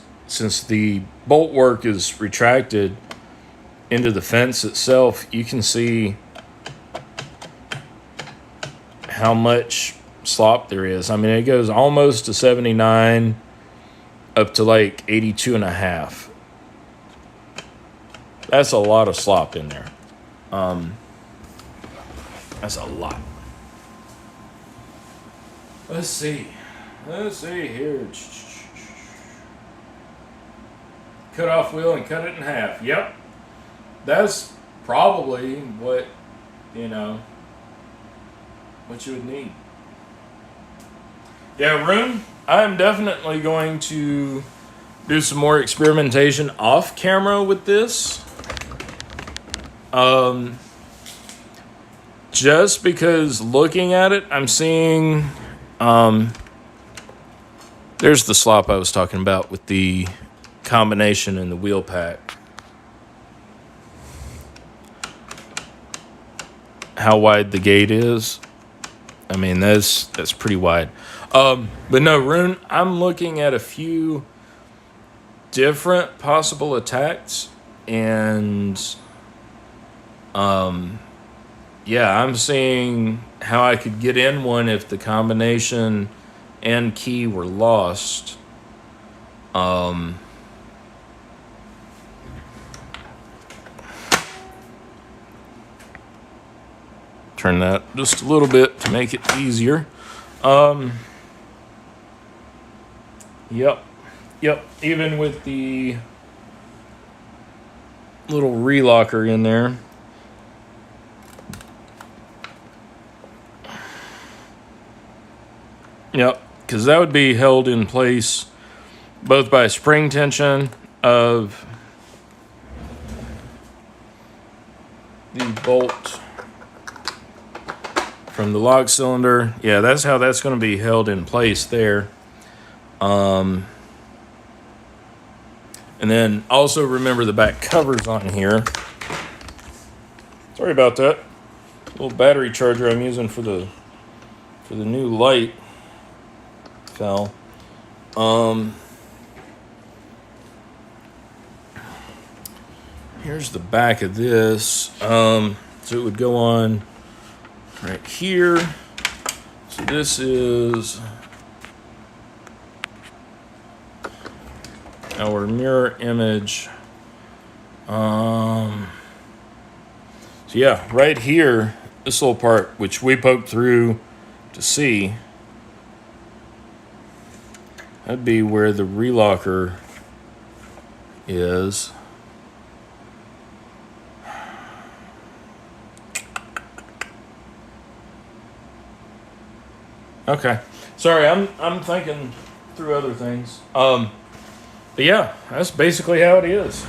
the bolt work is retracted into the fence itself, you can see how much slop there is. I mean, it goes almost to 79 up to like 82 and a half. That's a lot of slop in there. That's a lot. Let's see here. Cut off wheel and cut it in half. Yep. That's probably what you would need. Yeah, Rune, I'm definitely going to do some more experimentation off camera with this. Just because looking at it, I'm seeing, there's the slop I was talking about with the combination and the wheel pack. How wide the gate is. I mean, that's pretty wide. But no, Rune, I'm looking at a few different possible attacks, and yeah, I'm seeing how I could get in one if the combination and key were lost. Turn that just a little bit to make it easier. Yep. Even with the little relocker in there. Yep, because that would be held in place both by spring tension of the bolt from the lock cylinder. Yeah, that's how that's going to be held in place there. And then also remember the back covers on here. Sorry about that. Little battery charger I'm using for the new light fell. Here's the back of this. So it would go on right here. So this is our mirror image. So yeah, right here, this little part, which we poked through to see, that'd be where the relocker is. Okay, sorry, I'm thinking through other things. But yeah, that's basically how it is.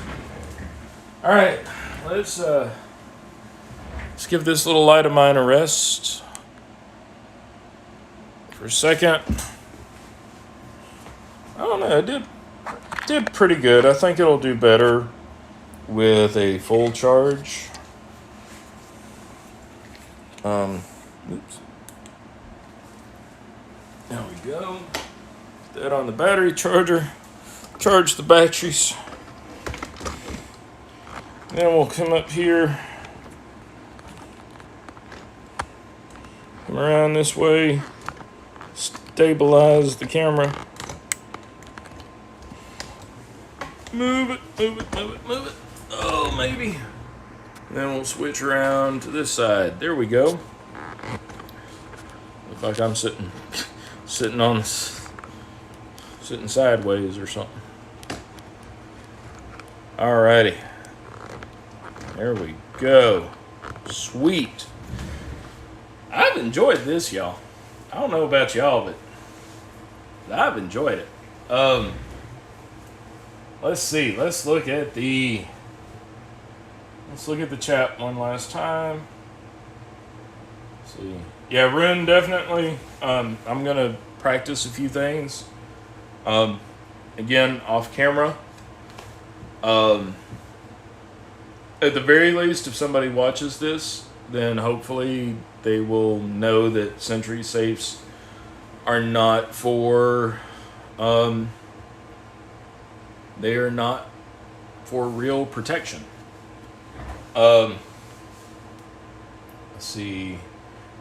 All right, let's give this little light of mine a rest for a second. I don't know, it did pretty good. I think it'll do better with a full charge. Oops. There we go. Put that on the battery charger. Charge the batteries. Then we'll come up here. Come around this way. Stabilize the camera. Move it. Oh, maybe. Then we'll switch around to this side. There we go. Look like I'm sitting sideways or something. Alrighty. There we go. Sweet. I've enjoyed this, y'all. I don't know about y'all, but I've enjoyed it. Let's see. Let's look at the chat one last time. Let's see. Yeah, Rune, definitely. I'm gonna practice a few things. Again, off camera. at the very least, if somebody watches this, then hopefully they will know that Sentry safes are not for, they are not for real protection. Let's see,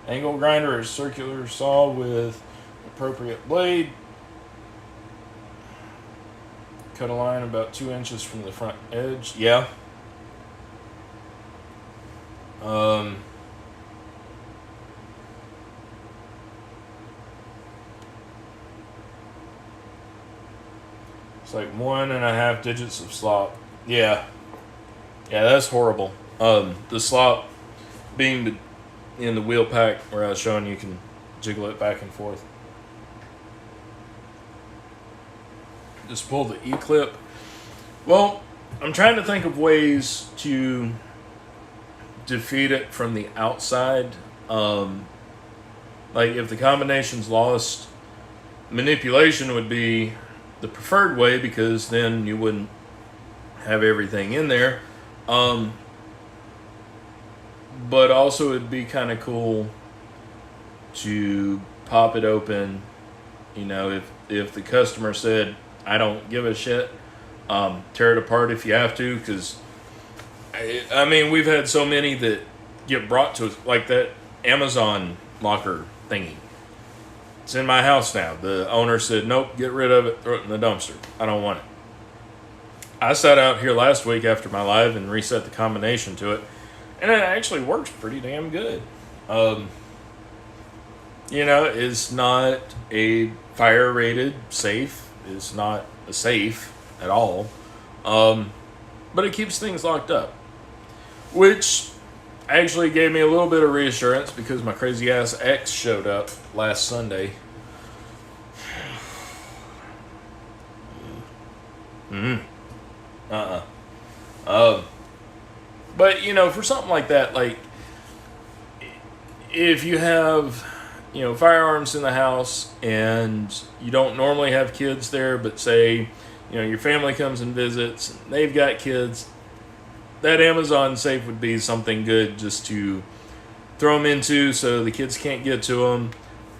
angle grinder or circular saw with appropriate blade. Cut a line about 2 inches from the front edge. Yeah. It's like 1.5 digits of slop. Yeah. Yeah, that's horrible. The slop being in the wheel pack where I was showing you can jiggle it back and forth. Just pull the E-clip. Well, I'm trying to think of ways to defeat it from the outside. Like if the combination's lost, manipulation would be the preferred way because then you wouldn't have everything in there. But also it'd be kind of cool to pop it open. You know, if the customer said, I don't give a shit, tear it apart if you have to, because I mean, we've had so many that get brought to us, like that Amazon locker thingy. It's in my house now. The owner said, nope, get rid of it, throw it in the dumpster. I don't want it. I sat out here last week after my live and reset the combination to it, and it actually works pretty damn good. You know, it's not a fire rated safe. It's not a safe at all. But it keeps things locked up, which actually gave me a little bit of reassurance because my crazy ass ex showed up last Sunday. But you know, for something like that, like if you have, you know, firearms in the house and you don't normally have kids there, but say, you know, your family comes and visits, and they've got kids, that Amazon safe would be something good just to throw them into so the kids can't get to them.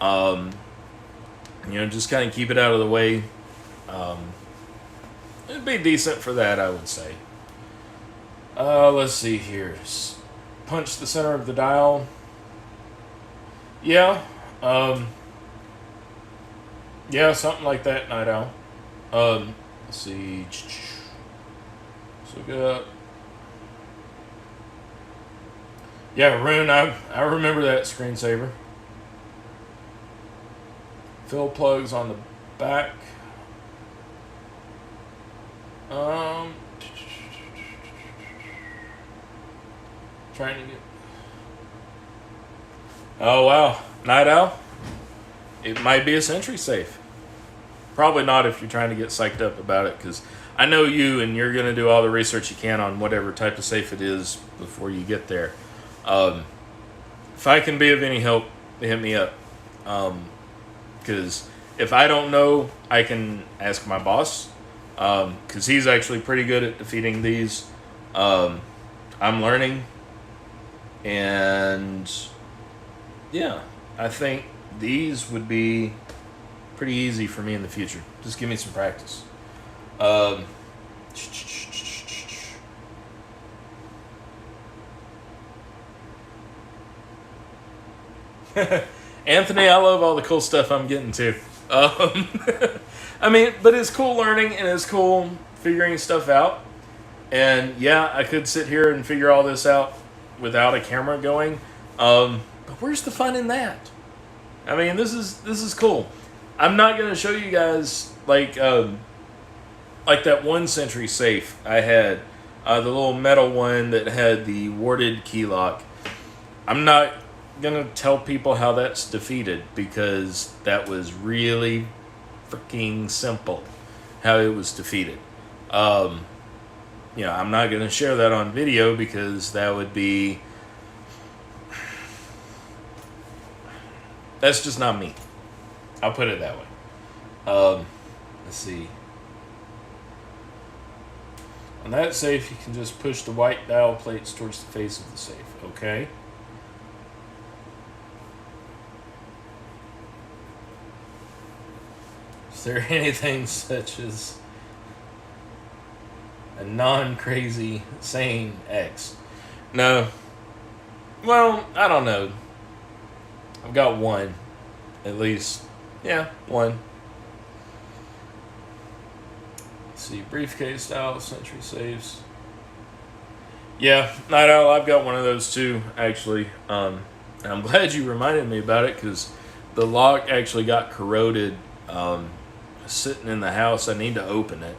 You know, just kind of keep it out of the way. It'd be decent for that, I would say. Let's see here. Punch the center of the dial. Yeah. Yeah, something like that, Night Owl. Let's see. Let's look it up. Yeah, Rune, I remember that screensaver. Fill plugs on the back. Trying to get. Oh wow, Night Owl. It might be a Sentry safe. Probably not if you're trying to get psyched up about it, because I know you and you're going to do all the research you can on whatever type of safe it is before you get there. If I can be of any help, hit me up. Because if I don't know, I can ask my boss. Because he's actually pretty good at defeating these. I'm learning. And yeah, I think these would be pretty easy for me in the future. Just give me some practice. Anthony, I love all the cool stuff I'm getting to. I mean, but it's cool learning and it's cool figuring stuff out. And yeah, I could sit here and figure all this out without a camera going. But where's the fun in that? I mean, this is cool. I'm not gonna show you guys like that one Sentry safe I had, the little metal one that had the warded key lock. I'm not gonna tell people how that's defeated because that was really freaking simple how it was defeated. You know, I'm not gonna share that on video because that would be, that's just not me. I'll put it that way. Let's see. On that safe, you can just push the white dial plates towards the face of the safe, okay? Is there anything such as a non-crazy, sane X? No. Well, I don't know. I've got one, at least. Yeah, one. Let's see, briefcase style, Sentry safes. Yeah, Night Owl, I've got one of those too, actually. And I'm glad you reminded me about it because the lock actually got corroded sitting in the house. I need to open it.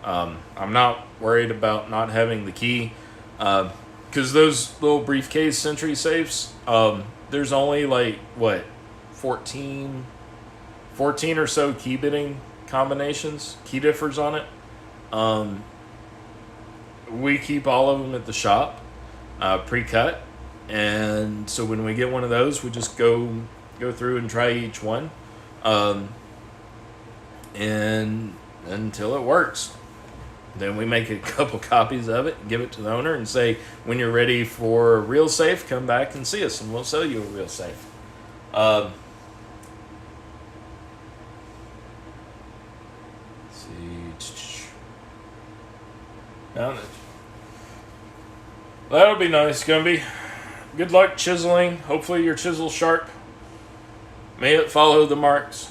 I'm not worried about not having the key because those little briefcase Sentry safes, there's only like, what, 14 or so key bitting combinations, key differs on it. We keep all of them at the shop, pre-cut, and so when we get one of those, we just go through and try each one, and until it works. Then we make a couple copies of it and give it to the owner and say, when you're ready for a real safe, come back and see us and we'll sell you a real safe. Let's see. Now, that'll be nice, Gumby. Good luck chiseling. Hopefully your chisel's sharp. May it follow the marks.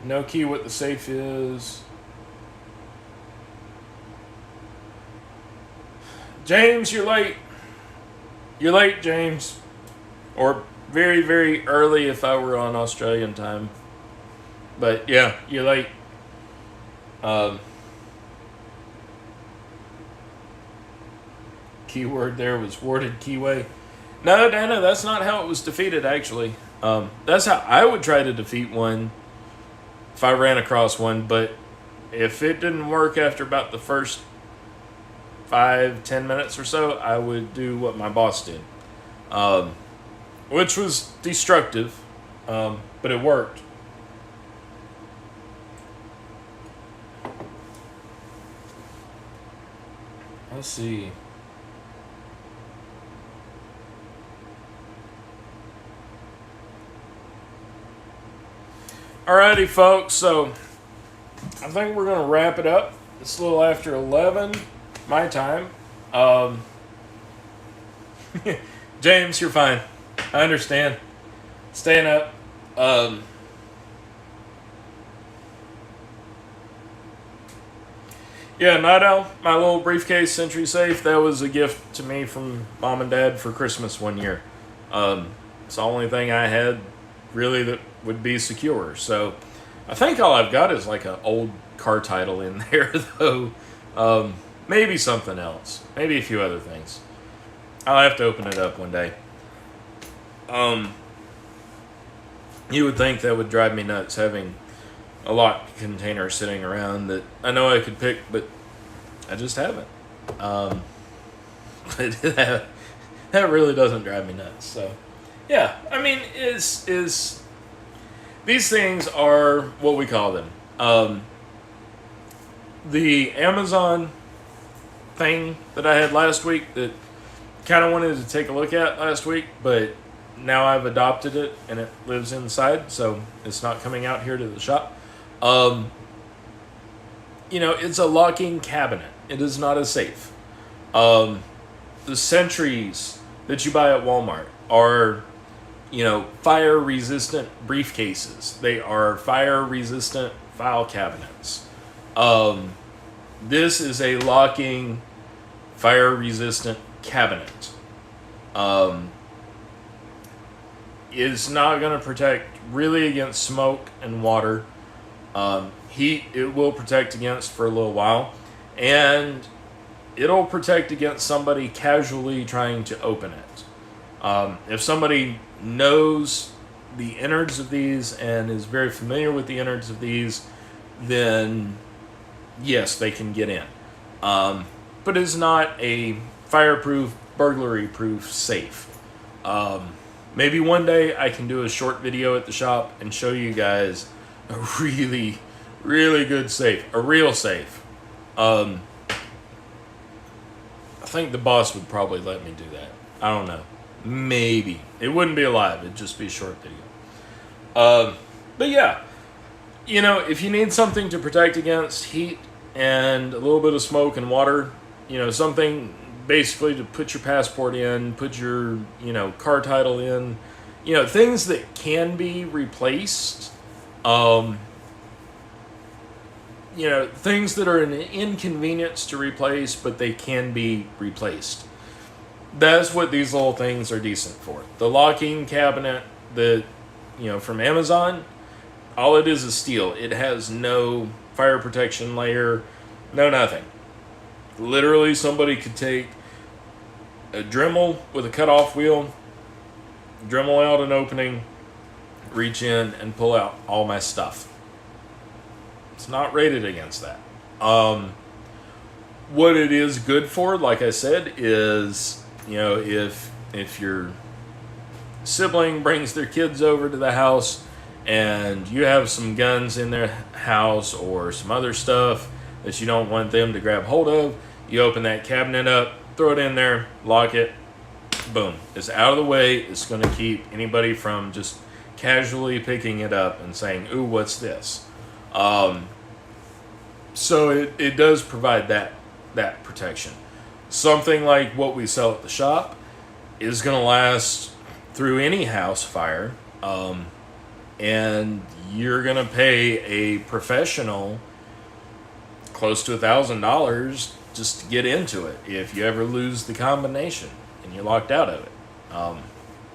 No key what the safe is. James, you're late. You're late, James. Or very, very early if I were on Australian time. But yeah, you're late. Keyword there was warded keyway. No, Dana, that's not how it was defeated, actually. That's how I would try to defeat one if I ran across one, but if it didn't work after about the first 5-10 minutes or so, I would do what my boss did, which was destructive, but it worked. Let's see. Alrighty, folks, so I think we're going to wrap it up. It's a little after 11, my time. James, you're fine. I understand. Staying up. Yeah, Night Owl, my little briefcase Sentry safe, that was a gift to me from Mom and Dad for Christmas one year. It's the only thing I had really that would be secure. So I think all I've got is like an old car title in there, though. Maybe something else. Maybe a few other things. I'll have to open it up one day. You would think that would drive me nuts, having a locked container sitting around that I know I could pick, but I just haven't. But that really doesn't drive me nuts. So, yeah, I mean, these things are what we call them. The Amazon thing that I had last week that kind of wanted to take a look at last week, but now I've adopted it and it lives inside, so it's not coming out here to the shop. It's a locking cabinet. It is not a safe. The Sentries that you buy at Walmart are, fire-resistant briefcases. They are fire-resistant file cabinets. This is a locking, fire-resistant cabinet. It's not going to protect really against smoke and water. Heat, it will protect against for a little while. And it'll protect against somebody casually trying to open it. If somebody knows the innards of these and is very familiar with the innards of these, then yes, they can get in. But it's not a fireproof, burglary-proof safe. Maybe one day I can do a short video at the shop and show you guys a really, Really good safe. A real safe. I think the boss would probably let me do that. I don't know. Maybe. It wouldn't be live. It'd just be a short video. But yeah. You know, if you need something to protect against heat and a little bit of smoke and water, you know, something basically to put your passport in, put your, you know, car title in, you know, things that can be replaced, you know, things that are an inconvenience to replace, but they can be replaced. That's what these little things are decent for. The locking cabinet that, you know, from Amazon, all it is steel. It has no fire protection layer, no nothing. Literally, somebody could take a Dremel with a cutoff wheel, Dremel out an opening, reach in and pull out all my stuff. It's not rated against that. What it is good for, like I said, is, you know, if your sibling brings their kids over to the house and you have some guns in their house or some other stuff that you don't want them to grab hold of, you open that cabinet up, throw it in there, lock it, boom. It's out of the way. It's going to keep anybody from just casually picking it up and saying, ooh, what's this? So it does provide that protection. Something like what we sell at the shop is going to last through any house fire, and you're going to pay a professional close to $1,000 just to get into it if you ever lose the combination and you're locked out of it.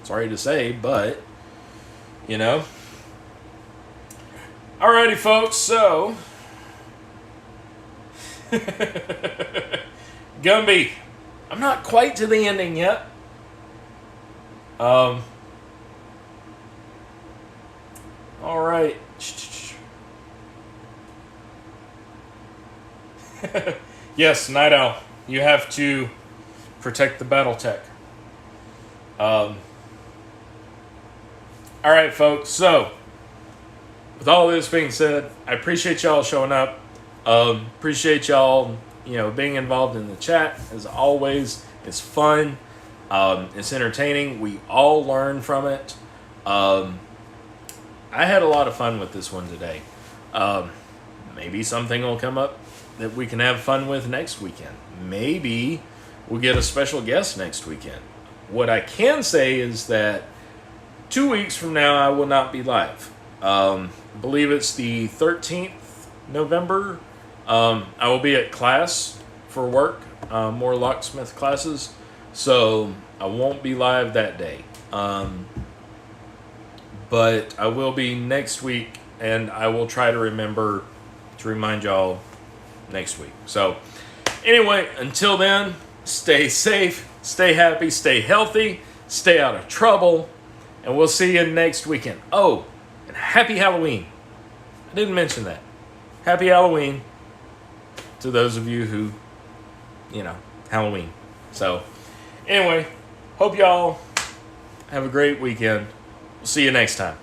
Sorry to say, but, you know. Alrighty, folks, so Gumby, I'm not quite to the ending yet. All right. Yes, Night Owl, you have to protect the Battletech. All right, folks. So, with all this being said, I appreciate y'all showing up. Appreciate y'all, you know, being involved in the chat. As always, it's fun. It's entertaining. We all learn from it. I had a lot of fun with this one today. Maybe something will come up that we can have fun with next weekend. Maybe we'll get a special guest next weekend. What I can say is that 2 weeks from now, I will not be live. I believe it's the 13th November. I will be at class for work, more locksmith classes. So I won't be live that day. But I will be next week, and I will try to remember to remind y'all next week. So anyway, until then, stay safe, stay happy, stay healthy, stay out of trouble, and we'll see you next weekend. Oh, and happy Halloween. I didn't mention that. Happy Halloween to those of you who, you know, Halloween. So anyway, hope y'all have a great weekend. We'll see you next time.